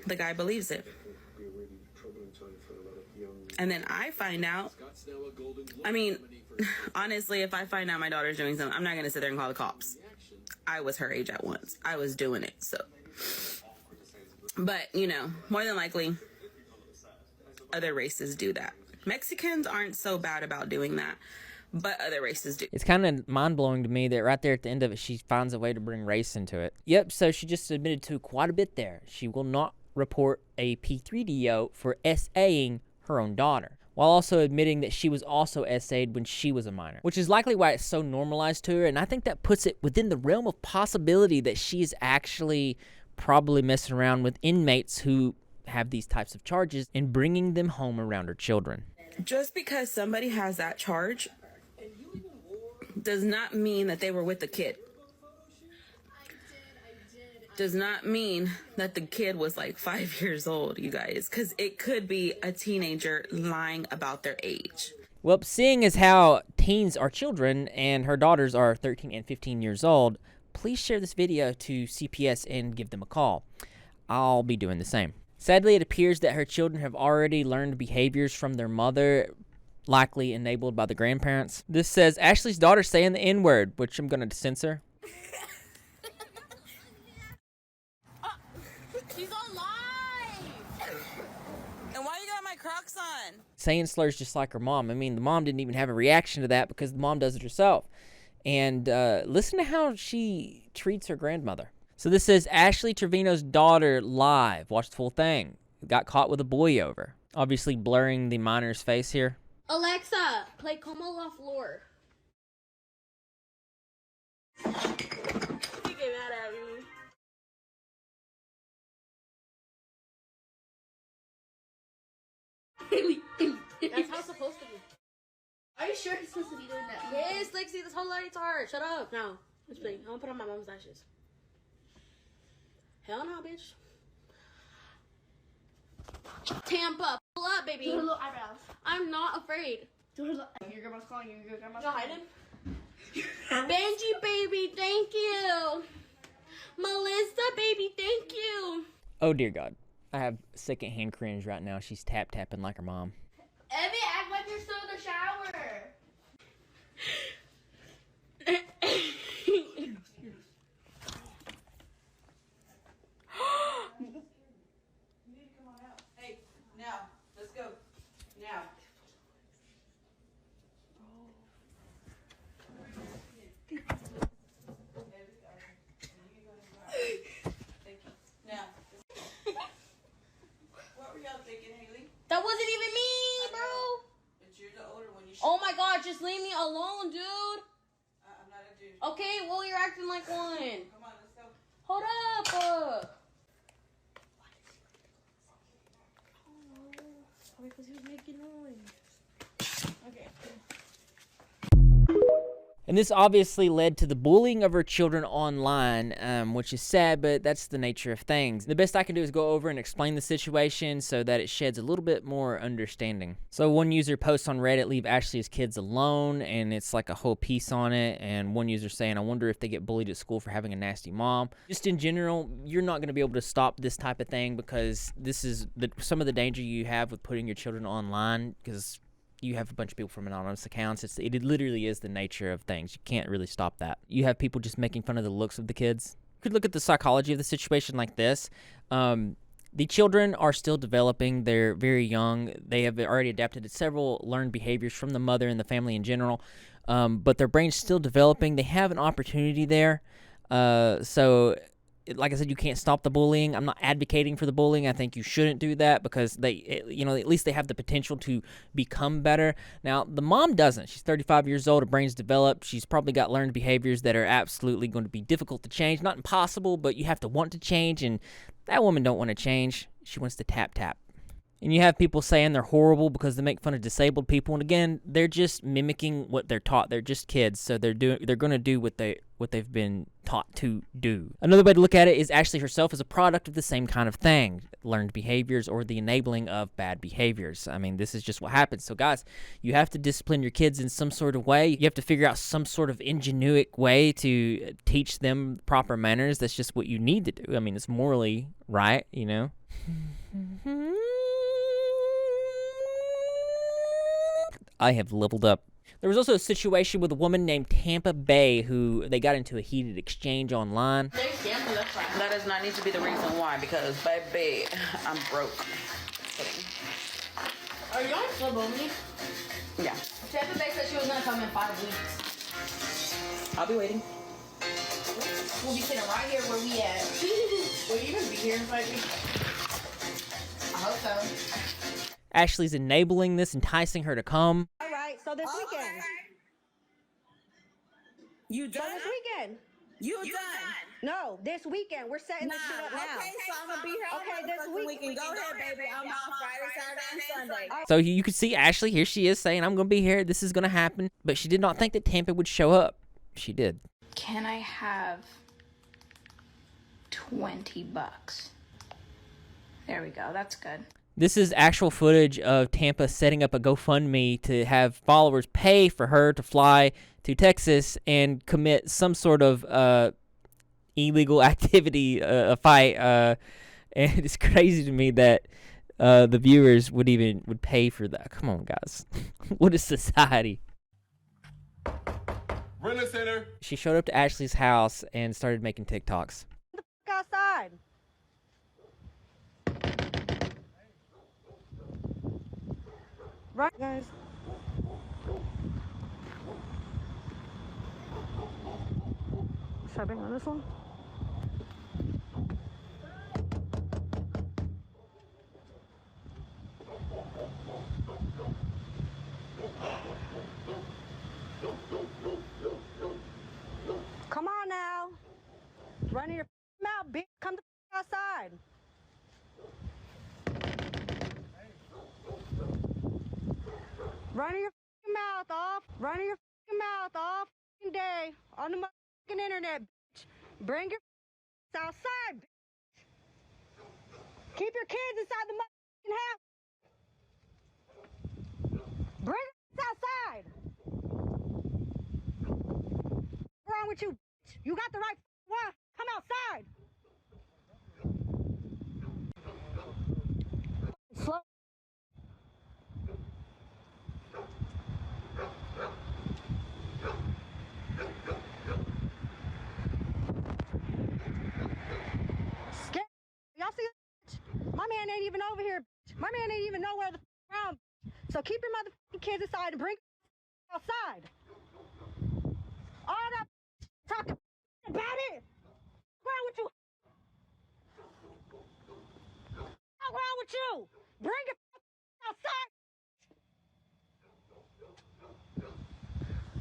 The guy believes it. And then I find out, I mean, honestly, if I find out my daughter's doing something, I'm not going to sit there and call the cops. I was her age at once. I was doing it, so. But, you know, more than likely, other races do that. Mexicans aren't so bad about doing that, but other races do. It's kind of mind-blowing to me that right there at the end of it, she finds a way to bring race into it. Yep, so she just admitted to quite a bit there. She will not report a P3DO for SAing her own daughter, while also admitting that she was also SA'd when she was a minor, which is likely why it's so normalized to her, and I think that puts it within the realm of possibility that she's actually probably messing around with inmates who have these types of charges and bringing them home around her children. Just because somebody has that charge does not mean that they were with the kid. does not mean that the kid was like 5 years old, you guys, because it could be a teenager lying about their age. Well, seeing as how teens are children and her daughters are 13 and 15 years old, please share this video to CPS and give them a call. I'll be doing the same. Sadly, it appears that her children have already learned behaviors from their mother, likely enabled by the grandparents. This says, Ashley's daughter saying the N-word, which I'm going to censor. She's on live! And why you got my Crocs on? Saying slurs just like her mom. I mean, the mom didn't even have a reaction to that because the mom does it herself. And listen to how she treats her grandmother. So this says, Ashley Trevino's daughter live. Watch the full thing. Got caught with a boy over. Obviously blurring the minor's face here. Alexa, play Como La Flor. He get mad at me. That's how it's supposed to be. Are you sure he's supposed to be doing that? Yes, Lexi, this whole light's hard. Shut up. No, just playing. I'm gonna put on my mom's lashes. Hell no, bitch. Tampa, pull up, baby. Do her little eyebrows. I'm not afraid. Do her little. Your grandma's calling you. Your grandma's No, calling hiding. you. Benji, baby, thank you. Melissa, baby, thank you. Oh, dear God. I have secondhand cringe right now. She's tap-tapping like her mom. Evie, act like you're still in the shower. Hey, now, let's go. Now. Thank you. Now. What were y'all thinking, Haley? That wasn't even me, bro. But you're the older one. You should. Oh my God, just leave me alone, dude. I'm not a dude. Okay, well, you're acting like one. Come on, let's go. Hold up. Probably because he was making noise. Okay. And this obviously led to the bullying of her children online, which is sad, but that's the nature of things. The best I can do is go over and explain the situation so that it sheds a little bit more understanding. So one user posts on Reddit, leave Ashley's kids alone, and it's like a whole piece on it. And one user saying, I wonder if they get bullied at school for having a nasty mom. Just in general, you're not going to be able to stop this type of thing because this is some of the danger you have with putting your children online because you have a bunch of people from anonymous accounts. It literally is the nature of things. You can't really stop that. You have people just making fun of the looks of the kids. You could look at the psychology of the situation like this. The children are still developing. They're very young. They have already adapted to several learned behaviors from the mother and the family in general, but their brain's still developing. They have an opportunity there. So like I said, you can't stop the bullying. I'm not advocating for the bullying. I think you shouldn't do that because at least they have the potential to become better. Now, the mom doesn't. She's 35 years old. Her brain's developed. She's probably got learned behaviors that are absolutely going to be difficult to change. Not impossible, but you have to want to change, and that woman don't want to change. She wants to tap. And you have people saying they're horrible because they make fun of disabled people. And again, they're just mimicking what they're taught. They're just kids, so they're going to do what they've been taught to do. Another way to look at it is Ashley herself is a product of the same kind of thing, learned behaviors or the enabling of bad behaviors. I mean, this is just what happens. So guys, you have to discipline your kids in some sort of way. You have to figure out some sort of ingenuitive way to teach them proper manners. That's just what you need to do. I mean, it's morally right, you know? I have leveled up. There was also a situation with a woman named Tampa Bay who they got into a heated exchange online. That does not need to be the reason why, because baby, I'm broke. Are you on club only? Yeah. Tampa Bay said she was gonna come in 5 weeks. I'll be waiting. We'll be sitting right here where we at. Will you even be here in 5 weeks? I hope so. Ashley's enabling this, enticing her to come. All right, so this weekend. You done? So this weekend. You done? No, this weekend. We're setting this shit up now. Okay, so I'm gonna be here Okay, this weekend. Go ahead, baby. I'm off Friday, Saturday, and Sunday. So you could see Ashley, here she is saying, I'm going to be here, this is going to happen. But she did not think that Tampa would show up. She did. Can I have $20. There we go. That's good. This is actual footage of Tampa setting up a GoFundMe to have followers pay for her to fly to Texas and commit some sort of illegal activity, a fight. And it's crazy to me that the viewers would pay for that. Come on, guys. What is society? Rent Center. She showed up to Ashley's house and started making TikToks. Outside. Right, guys. Should I bring on this one? Come on now. Running your mouth, bitch. Come the outside. Running your mouth off. Running your mouth all day on the internet, bitch. Bring your outside, bitch. Keep your kids inside the house. Bring your outside. What's wrong with you, bitch? You got the right one. Come outside. Slow. Scared. Y'all see that? My man ain't even over here. My man ain't even know where the around. So keep your motherfucking kids inside and bring outside. All that talking about it. What's wrong with you? What's wrong with you? Bring it outside.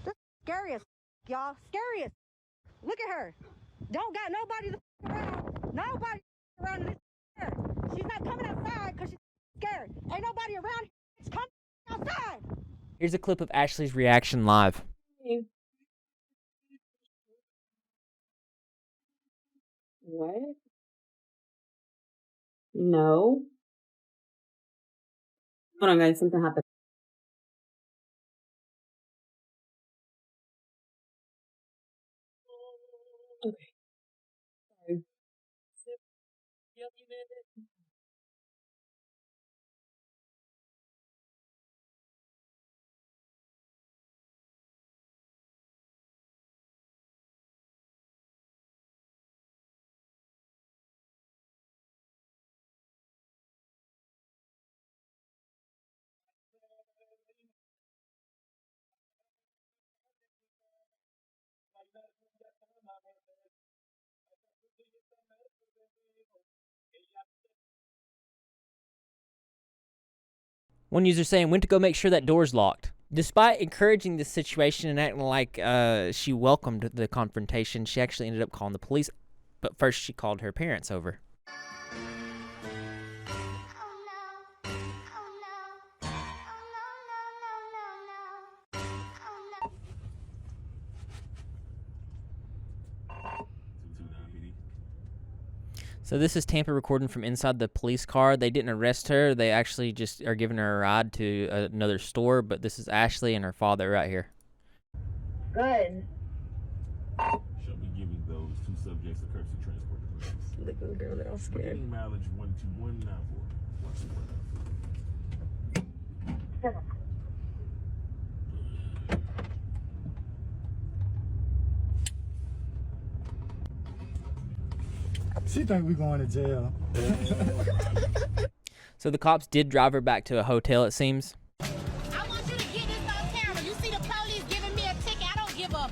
This is scary as y'all. Scary as. Look at her. Don't got nobody to around. Nobody around this. She's not coming outside because she's scared. Ain't nobody around. It's coming outside. Here's a clip of Ashley's reaction live. What? No. Hold on, guys. Something happened. Okay. Sorry. One user saying, went to go make sure that door's locked. Despite encouraging this situation and acting like she welcomed the confrontation, she actually ended up calling the police. But first, she called her parents over. So this is Tampa recording from inside the police car. They didn't arrest her. They actually just are giving her a ride to another store. But this is Ashley and her father right here. Good. Shall be giving those two subjects a courtesy transport to police. Look at the girl, they're all scared. Booking mileage 12194. She think we going to jail. So the cops did drive her back to a hotel, it seems. I want you to get this on camera. You see the police giving me a ticket. I don't give up.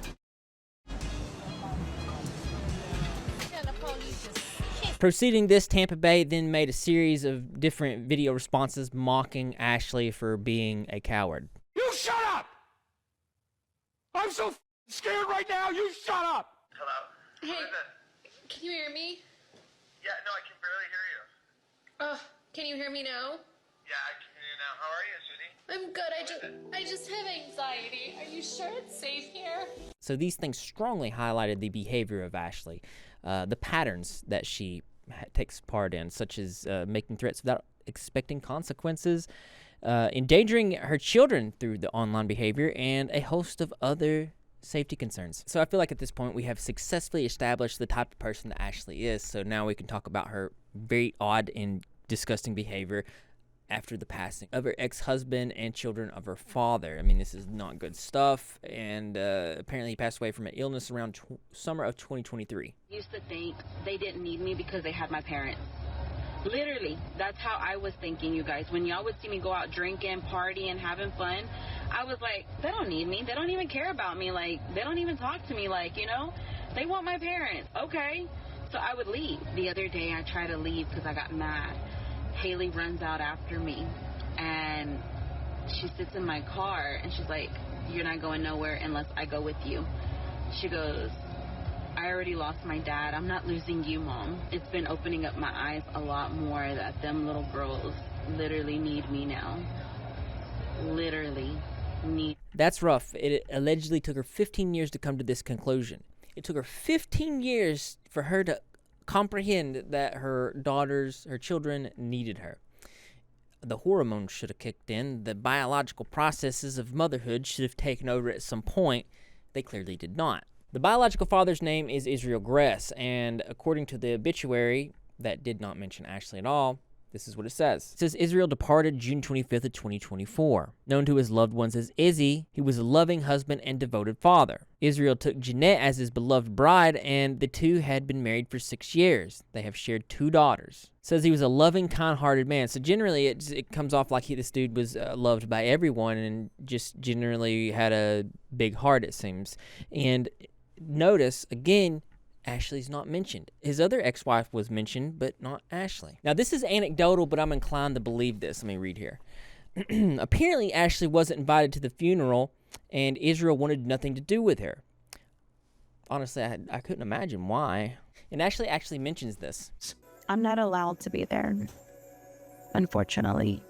Proceeding this, Tampa Bay then made a series of different video responses mocking Ashley for being a coward. You shut up! I'm so scared right now. You shut up! Hello? Hey, can you hear me? Yeah, no, I can barely hear you. Can you hear me now? Yeah, I can hear you now. How are you, sweetie? I'm good. I just have anxiety. Are you sure it's safe here? So these things strongly highlighted the behavior of Ashley. the patterns that she takes part in, such as making threats without expecting consequences, endangering her children through the online behavior, and a host of other safety concerns. So I feel like at this point we have successfully established the type of person that Ashley is. So now we can talk about her very odd and disgusting behavior after the passing of her ex-husband and children of her father. I mean, this is not good stuff, and apparently he passed away from an illness around summer of 2023. I used to think they didn't need me because they had my parents. Literally, that's how I was thinking, you guys. When y'all would see me go out drinking, partying, having fun, I was like, they don't need me. They don't even care about me. Like, they don't even talk to me. Like, you know, they want my parents. Okay. So I would leave. The other day I tried to leave because I got mad. Haley runs out after me, and she sits in my car, and she's like, you're not going nowhere unless I go with you. She goes, I already lost my dad. I'm not losing you, Mom. It's been opening up my eyes a lot more that them little girls literally need me now. Literally need. That's rough. It allegedly took her 15 years to come to this conclusion. It took her 15 years for her to comprehend that her daughters, her children needed her. The hormones should have kicked in. The biological processes of motherhood should have taken over at some point. They clearly did not. The biological father's name is Israel Gress, and according to the obituary that did not mention Ashley at all, this is what it says. It says, Israel departed June 25th of 2024. Known to his loved ones as Izzy, he was a loving husband and devoted father. Israel took Jeanette as his beloved bride, and the two had been married for 6 years. They have shared 2 daughters. Says he was a loving, kind-hearted man. So generally, it comes off like this dude was loved by everyone and just generally had a big heart, it seems. And notice, again, Ashley's not mentioned. His other ex-wife was mentioned, but not Ashley. Now, this is anecdotal, but I'm inclined to believe this. Let me read here. Apparently, Ashley wasn't invited to the funeral, and Israel wanted nothing to do with her. Honestly, I couldn't imagine why. And Ashley actually mentions this. I'm not allowed to be there, unfortunately.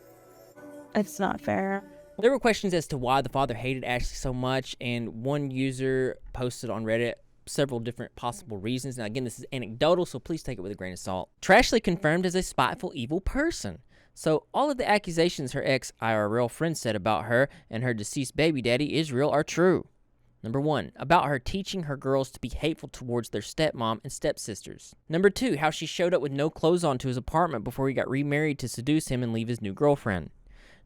It's not fair. There were questions as to why the father hated Ashley so much, and one user posted on Reddit several different possible reasons. Now, again, this is anecdotal, so please take it with a grain of salt. Trashley confirmed as a spiteful, evil person. So all of the accusations her ex-IRL friend said about her and her deceased baby daddy, Israel, are true. Number 1, about her teaching her girls to be hateful towards their stepmom and stepsisters. Number 2, how she showed up with no clothes on to his apartment before he got remarried to seduce him and leave his new girlfriend.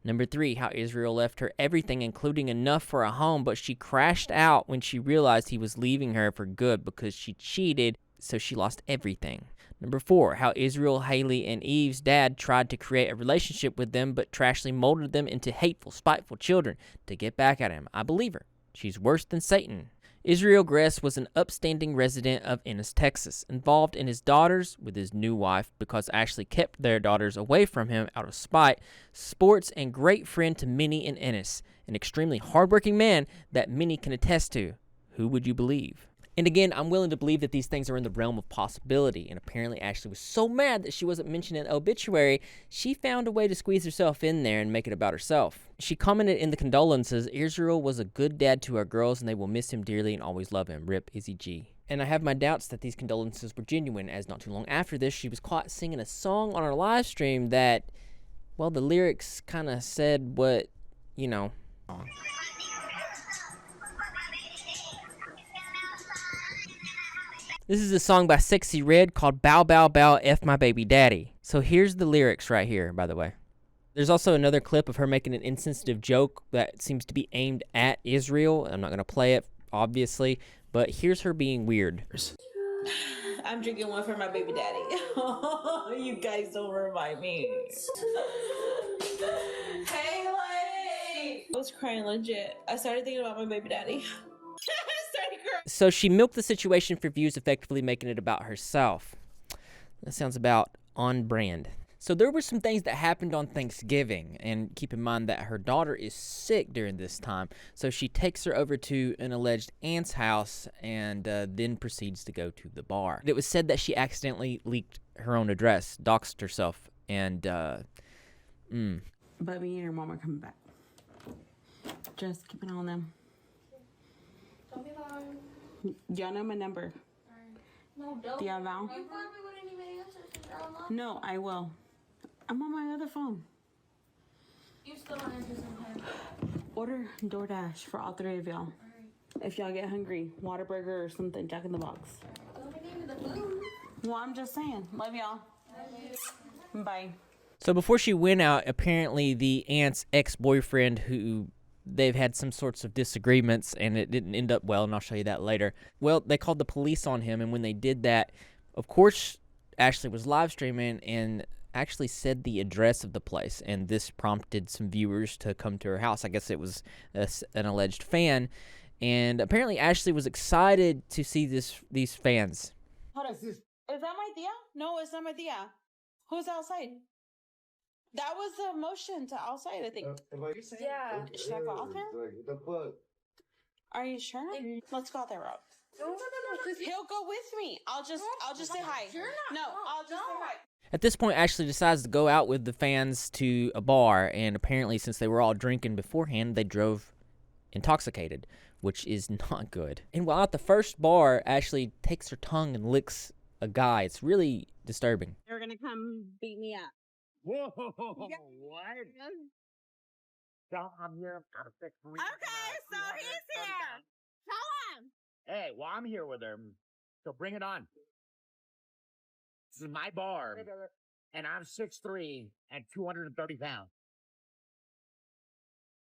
Number 3, how Israel left her everything, including enough for a home, but she crashed out when she realized he was leaving her for good because she cheated, so she lost everything. Number 4, how Israel, Haley, and Eve's dad tried to create a relationship with them, but Trashley molded them into hateful, spiteful children to get back at him. I believe her. She's worse than Satan. Israel Gress was an upstanding resident of Ennis, Texas, involved in his daughters with his new wife because Ashley kept their daughters away from him out of spite, sports, and great friend to many in Ennis, an extremely hardworking man that many can attest to. Who would you believe? And again, I'm willing to believe that these things are in the realm of possibility, and apparently Ashley was so mad that she wasn't mentioned in the obituary, she found a way to squeeze herself in there and make it about herself. She commented in the condolences, Israel was a good dad to our girls, and they will miss him dearly and always love him. Rip, Izzy G. And I have my doubts that these condolences were genuine, as not too long after this, she was caught singing a song on her live stream that, well, the lyrics kind of said what, you know. This is a song by Sexy Red called Bow Bow Bow F My Baby Daddy. So here's the lyrics right here, by the way. There's also another clip of her making an insensitive joke that seems to be aimed at Israel. I'm not going to play it, obviously, but here's her being weird. I'm drinking one for my baby daddy. You guys don't remind me. Haley! I was crying legit. I started thinking about my baby daddy. So she milked the situation for views, effectively making it about herself. That sounds about on brand. So there were some things that happened on Thanksgiving, and keep in mind that her daughter is sick during this time. So she takes her over to an alleged aunt's house and then proceeds to go to the bar. It was said that she accidentally leaked her own address, doxed herself, and But me and your mom are coming back. Just keep an eye on them. Don't be long. Y'all know my number. No, don't. Yeah, Val. You probably wouldn't even answer since you're online. No, I will. I'm on my other phone. You still don't answer sometimes. Order DoorDash for all three of y'all. If y'all get hungry, Whataburger or something, Jack in the Box. Don't give me the food. Well, I'm just saying. Love y'all. Bye. So before she went out, apparently the aunt's ex-boyfriend, who they've had some sorts of disagreements and it didn't end up well, and I'll show you that later. Well, they called the police on him, and when they did that, of course, Ashley was live streaming and actually said the address of the place, and this prompted some viewers to come to her house. I guess it was an alleged fan, and apparently Ashley was excited to see these fans. Hold on. Is that my Thea? No, it's not my Thea. Who's outside? That was the motion to outside, I think. Yeah. Should I go out there? Are you sure? Let's go out there, Rob. No. He'll go with me. I'll just say hi. I'll just say hi. At this point, Ashley decides to go out with the fans to a bar, and apparently since they were all drinking beforehand, they drove intoxicated, which is not good. And while at the first bar, Ashley takes her tongue and licks a guy. It's really disturbing. They're gonna come beat me up. Whoa, what? So I'm here. Okay, so he's here. Tell him. Hey, well, I'm here with him. So bring it on. This is my bar. And I'm 6'3" and 230 pounds.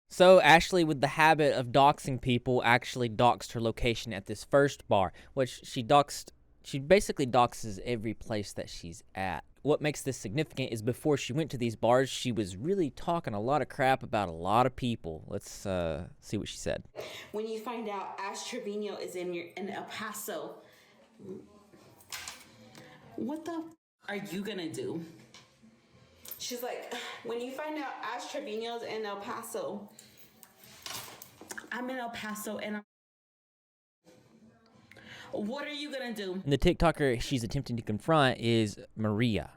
So Ashley, with the habit of doxing people, actually doxed her location at this first bar, which she basically doxes every place that she's at. What makes this significant is before she went to these bars, she was really talking a lot of crap about a lot of people. Let's see what she said. When you find out Ash Trevino is in El Paso, what the are you gonna do? She's like, when you find out Ash Trevino's in El Paso, I'm in El Paso and what are you gonna do? And the TikToker she's attempting to confront is Maria,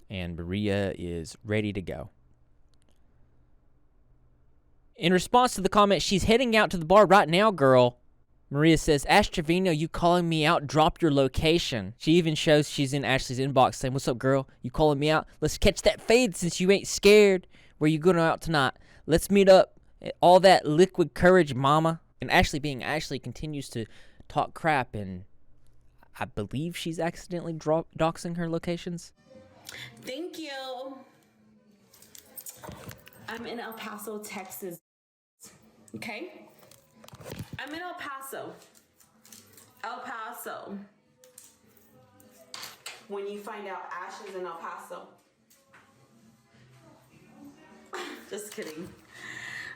and Maria is ready to go. In response to the comment, she's heading out to the bar right now, girl. Maria says, Ash Trevino, you calling me out? Drop your location. She even shows she's in Ashley's inbox saying, what's up, girl? You calling me out? Let's catch that fade since you ain't scared. Where you going out tonight? Let's meet up. All that liquid courage, mama. And Ashley, being Ashley, continues to talk crap, and I believe she's accidentally doxing her locations. Thank you. I'm in El Paso, Texas. Okay? I'm in El Paso. El Paso. When you find out Ash is in El Paso. Just kidding.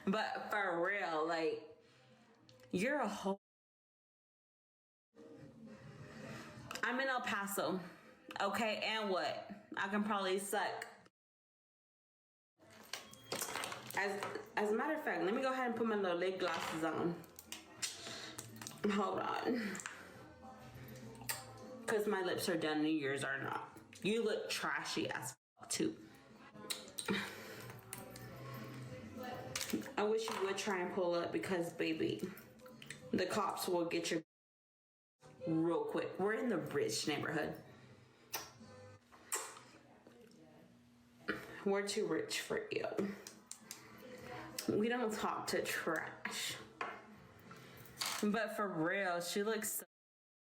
But for real, like, you're a whole... I'm in El Paso. Okay, and what? I can probably suck. As a matter of fact, let me go ahead and put my little lid glasses on. Hold on. Because my lips are done and yours are not. You look trashy as fuck too. I wish you would try and pull up because, baby, the cops will get your real quick. We're in the rich neighborhood. We're too rich for you. We don't talk to trash. But for real, she looks so...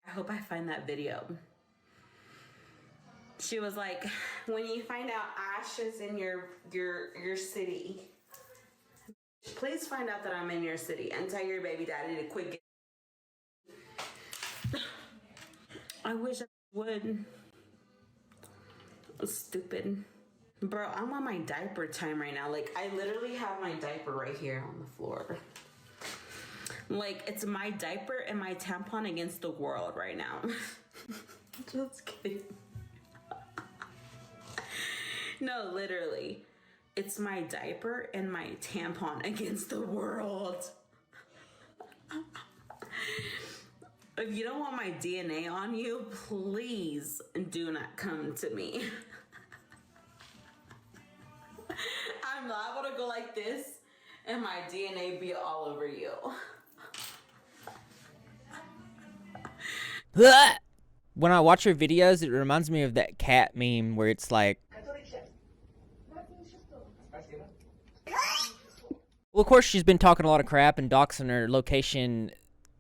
I hope I find that video. She was like, when you find out Ash is in your city, please find out that I'm in your city and tell your baby daddy to quit. I wish I would. Stupid. Bro, I'm on my diaper time right now. Like, I literally have my diaper right here on the floor. Like, it's my diaper and my tampon against the world right now. Just kidding. No, literally. It's my diaper and my tampon against the world. If you don't want my DNA on you, please do not come to me. I'm liable to go like this and my DNA be all over you. When I watch her videos, it reminds me of that cat meme where it's like, well, of course, she's been talking a lot of crap and doxing her location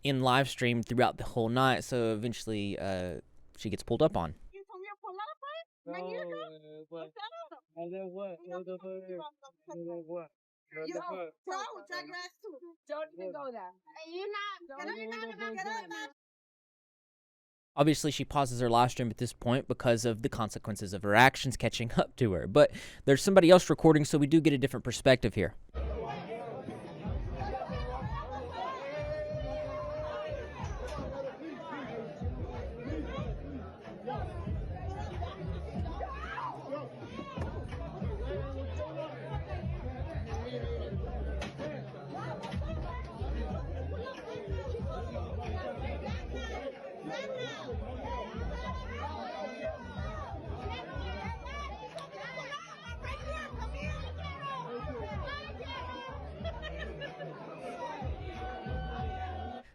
in live stream throughout the whole night, so eventually she gets pulled up on. Don't even go there. Obviously, she pauses her live stream at this point because of the consequences of her actions catching up to her. But there's somebody else recording, so we do get a different perspective here.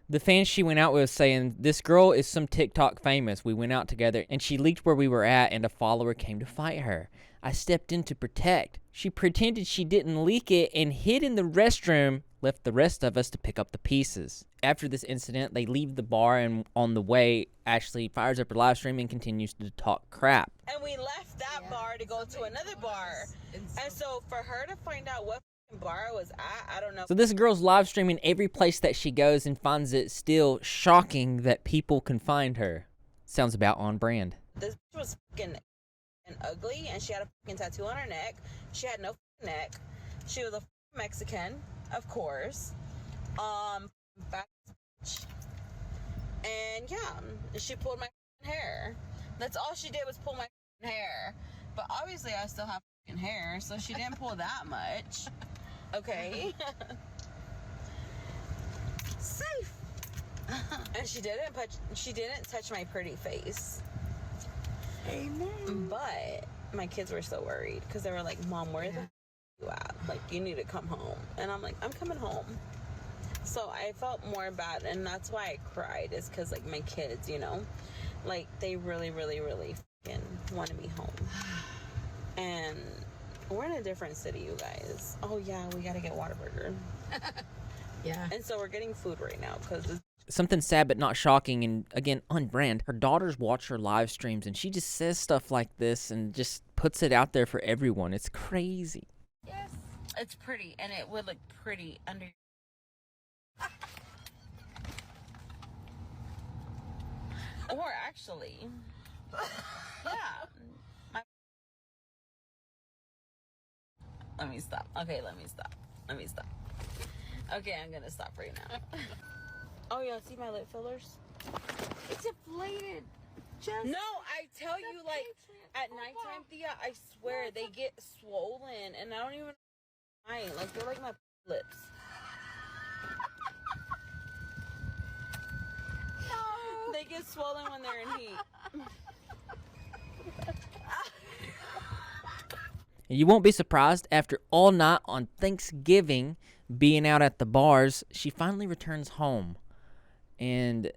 The fans she went out with saying, "This girl is some TikTok famous. We went out together and she leaked where we were at and a follower came to fight her. I stepped in to protect. She pretended she didn't leak it and hid in the restroom, left the rest of us to pick up the pieces." After this incident, they leave the bar and on the way, Ashley fires up her live stream and continues to talk crap. And we left that bar to go to another bar. And so for her to find out what bar I was at, I don't know. So this girl's live streaming every place that she goes and finds it still shocking that people can find her. Sounds about on brand. This bitch was fucking and ugly, and she had a fucking tattoo on her neck. She had no fucking neck. She was a Mexican, of course. Fat bitch. And yeah, she pulled my hair. That's all she did was pull my hair. But obviously I still have hair, so she didn't pull that much. Okay. Safe. And she didn't touch my pretty face. Amen. But my kids were so worried because they were like, "Mom, where the you at? Like, you need to come home." And I'm like, "I'm coming home." So I felt more bad, and that's why I cried, is because like my kids, you know, like they really, really, really fucking wanted me home. And we're in a different city, you guys. Oh yeah, we gotta get Whataburger. Yeah. And so we're getting food right now because Something sad but not shocking, and again, on brand. Her daughters watch her live streams and she just says stuff like this and just puts it out there for everyone. It's crazy. yes, it's pretty, and it would look pretty under. Or actually, yeah. Let me stop. Okay, let me stop. Okay, I'm gonna stop right now. Oh yeah, see my lip fillers? It's inflated. Just No, I tell you, like, at nighttime, Thea, I swear, they get swollen, and I don't even know why. Like, they're like my lips. No. They get swollen when they're in heat. And you won't be surprised, after all night on Thanksgiving, being out at the bars, she finally returns home and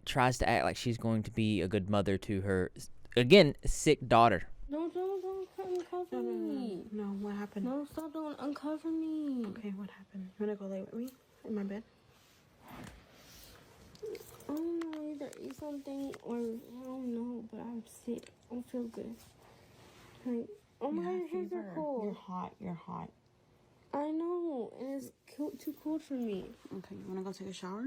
tries to act like she's going to be a good mother to her, again, sick daughter. No, don't uncover me. No, what happened? No, stop, don't uncover me. Okay, what happened? You wanna go lay with me in my bed? I don't know, either eat something or I don't know, but I'm sick. I don't feel good. Like, oh my hands are cold. You're hot. I know, and it's too cold for me. Okay, you wanna go take a shower?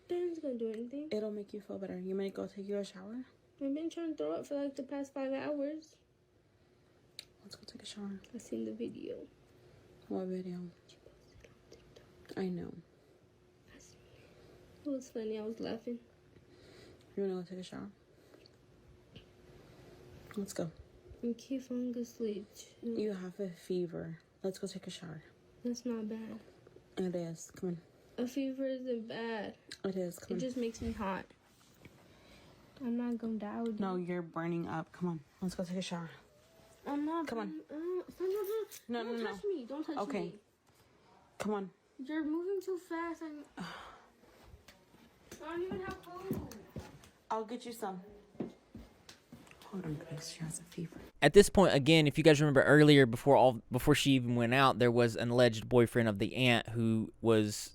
Dan's gonna do anything. It'll make you feel better. You may go take you a shower? I've been trying to throw up for like the past 5 hours. Let's go take a shower. I've seen the video. What video? I know. It was funny, I was laughing. You wanna go take a shower? Let's go. I keep falling asleep too. You have a fever. Let's go take a shower. That's not bad. It is. Come on. A fever isn't bad. It is. Come It on. just makes me hot. I'm not gonna die with No, you. you're burning up. Come on. Let's go take a shower. I'm not. Come on. Don't No. touch me. Don't touch me. Okay. Come on. You're moving too fast. I don't even have clothes. I'll get you some. Hold on, guys. She has a fever. At this point, again, if you guys remember earlier, before she even went out, there was an alleged boyfriend of the aunt who was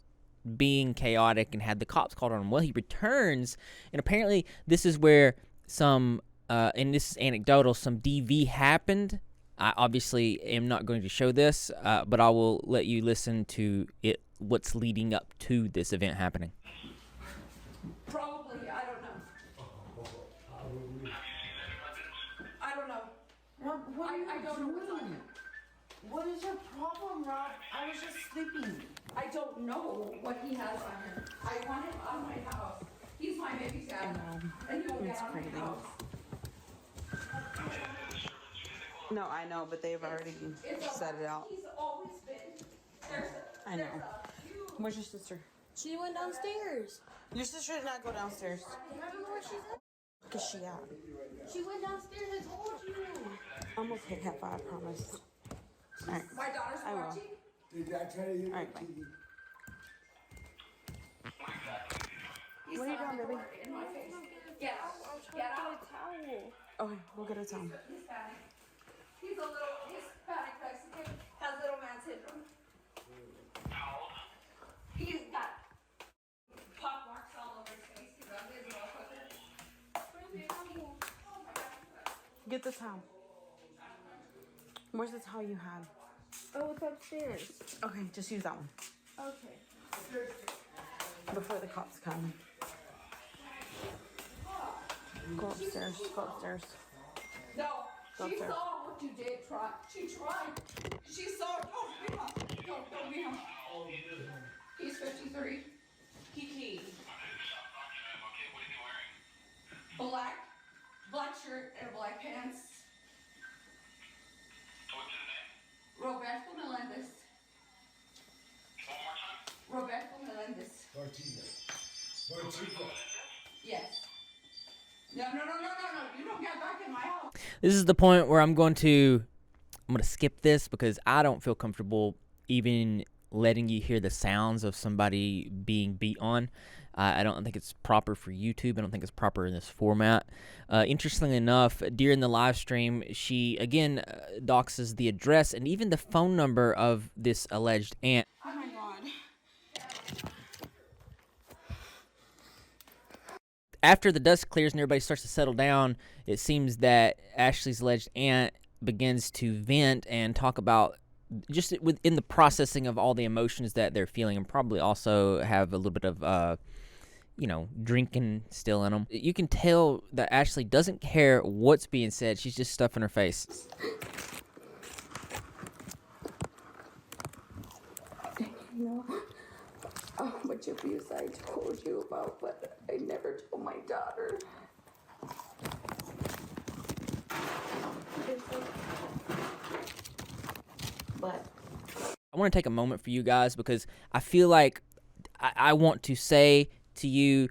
being chaotic and had the cops called on him. Well, he returns, and apparently this is where some, and this is anecdotal, some DV happened. I obviously am not going to show this, but I will let you listen to it. What's leading up to this event happening? Probably, I don't know. I don't know. I don't know what's on him. What is your problem, Rob? I was just sleeping. I don't know what he has on him. I want him out of my house. He's my baby dad. And he won't get out of my house. No, I know, but they've already set it out. He's always been. I know. Where's your sister? She went downstairs. Your sister did not go downstairs. I don't know where she's at. Where's she at? She went downstairs, I told you. I'm okay, Hefa, I promise. Alright. My daughter's I will. watching. Did I tell you? Alright, bye. He's What are you not doing, baby? in my face. Get out. Get out. Okay, we'll get a towel. Hispanic. He's a little Hispanic Mexican. Has little man syndrome. He's got pock marks all over his face. He's ugly as a motherfucker. Get the towel. Where's the towel you had? Oh, it's upstairs. Okay, just use that one. Okay. Before the cops come. Go upstairs, go upstairs. No, Go she upstairs. saw what you did. She tried. She saw. Don't be him. Don't be him. He's 53. Kiki. Black shirt and black pants. Roberto Melendez. Roberto Melendez. Yes. No. You don't get back in my house. This is the point where I'm going to skip this because I don't feel comfortable even letting you hear the sounds of somebody being beat on. I don't think it's proper for YouTube. I don't think it's proper in this format. Interestingly enough, during the live stream, she again doxes the address and even the phone number of this alleged aunt. Oh my god. After the dust clears and everybody starts to settle down, it seems that Ashley's alleged aunt begins to vent and talk about just within the processing of all the emotions that they're feeling, and probably also have a little bit of drinking still in them. You can tell that Ashley doesn't care what's being said. She's just stuffing her face. You know how much abuse I told you about, but I never told my daughter. But I want to take a moment for you guys because I feel like I want to say to you,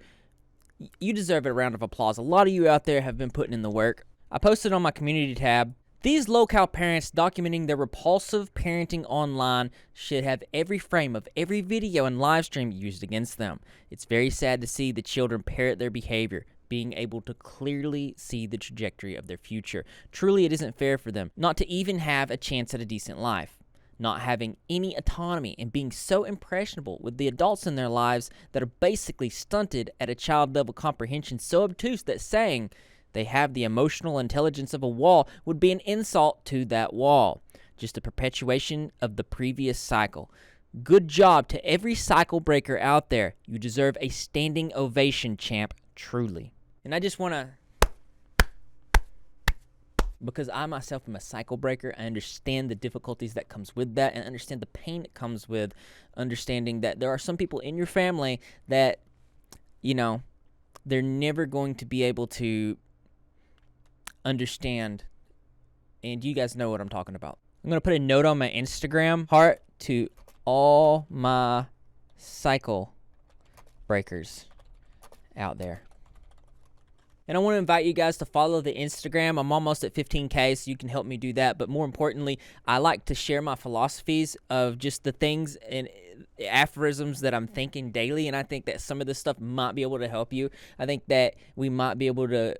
you deserve a round of applause. A lot of you out there have been putting in the work. I posted on my community tab, these low-cal parents documenting their repulsive parenting online should have every frame of every video and live stream used against them. It's very sad to see the children parrot their behavior, being able to clearly see the trajectory of their future. Truly, it isn't fair for them not to even have a chance at a decent life. Not having any autonomy and being so impressionable with the adults in their lives that are basically stunted at a child-level comprehension so obtuse that saying they have the emotional intelligence of a wall would be an insult to that wall. Just a perpetuation of the previous cycle. Good job to every cycle breaker out there. You deserve a standing ovation, champ, truly. And I just want to, because I myself am a cycle breaker, I understand the difficulties that comes with that and understand the pain that comes with understanding that there are some people in your family that, they're never going to be able to understand, and you guys know what I'm talking about. I'm going to put a note on my Instagram, heart to all my cycle breakers out there. And I want to invite you guys to follow the Instagram. I'm almost at 15K, so you can help me do that. But more importantly, I like to share my philosophies of just the things and aphorisms that I'm thinking daily. And I think that some of this stuff might be able to help you. I think that we might be able to,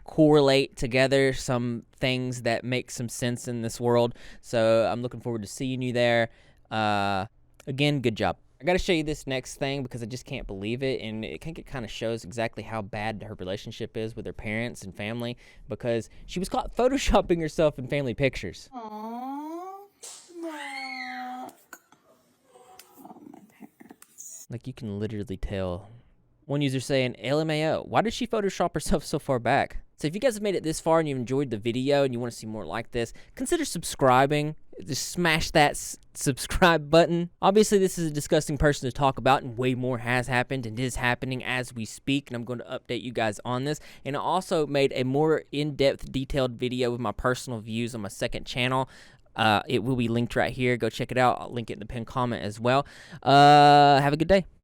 correlate together some things that make some sense in this world. So I'm looking forward to seeing you there. Again, good job. I gotta show you this next thing because I just can't believe it, and it kind of shows exactly how bad her relationship is with her parents and family, because she was caught photoshopping herself in family pictures. Like, you can literally tell. One user saying, LMAO, why did she Photoshop herself so far back? So if you guys have made it this far and you enjoyed the video and you want to see more like this, consider subscribing. Just smash that subscribe button. Obviously, this is a disgusting person to talk about, and way more has happened and is happening as we speak, and I'm going to update you guys on this. And I also made a more in-depth, detailed video with my personal views on my second channel. It will be linked right here. Go check it out. I'll link it in the pinned comment as well. Have a good day.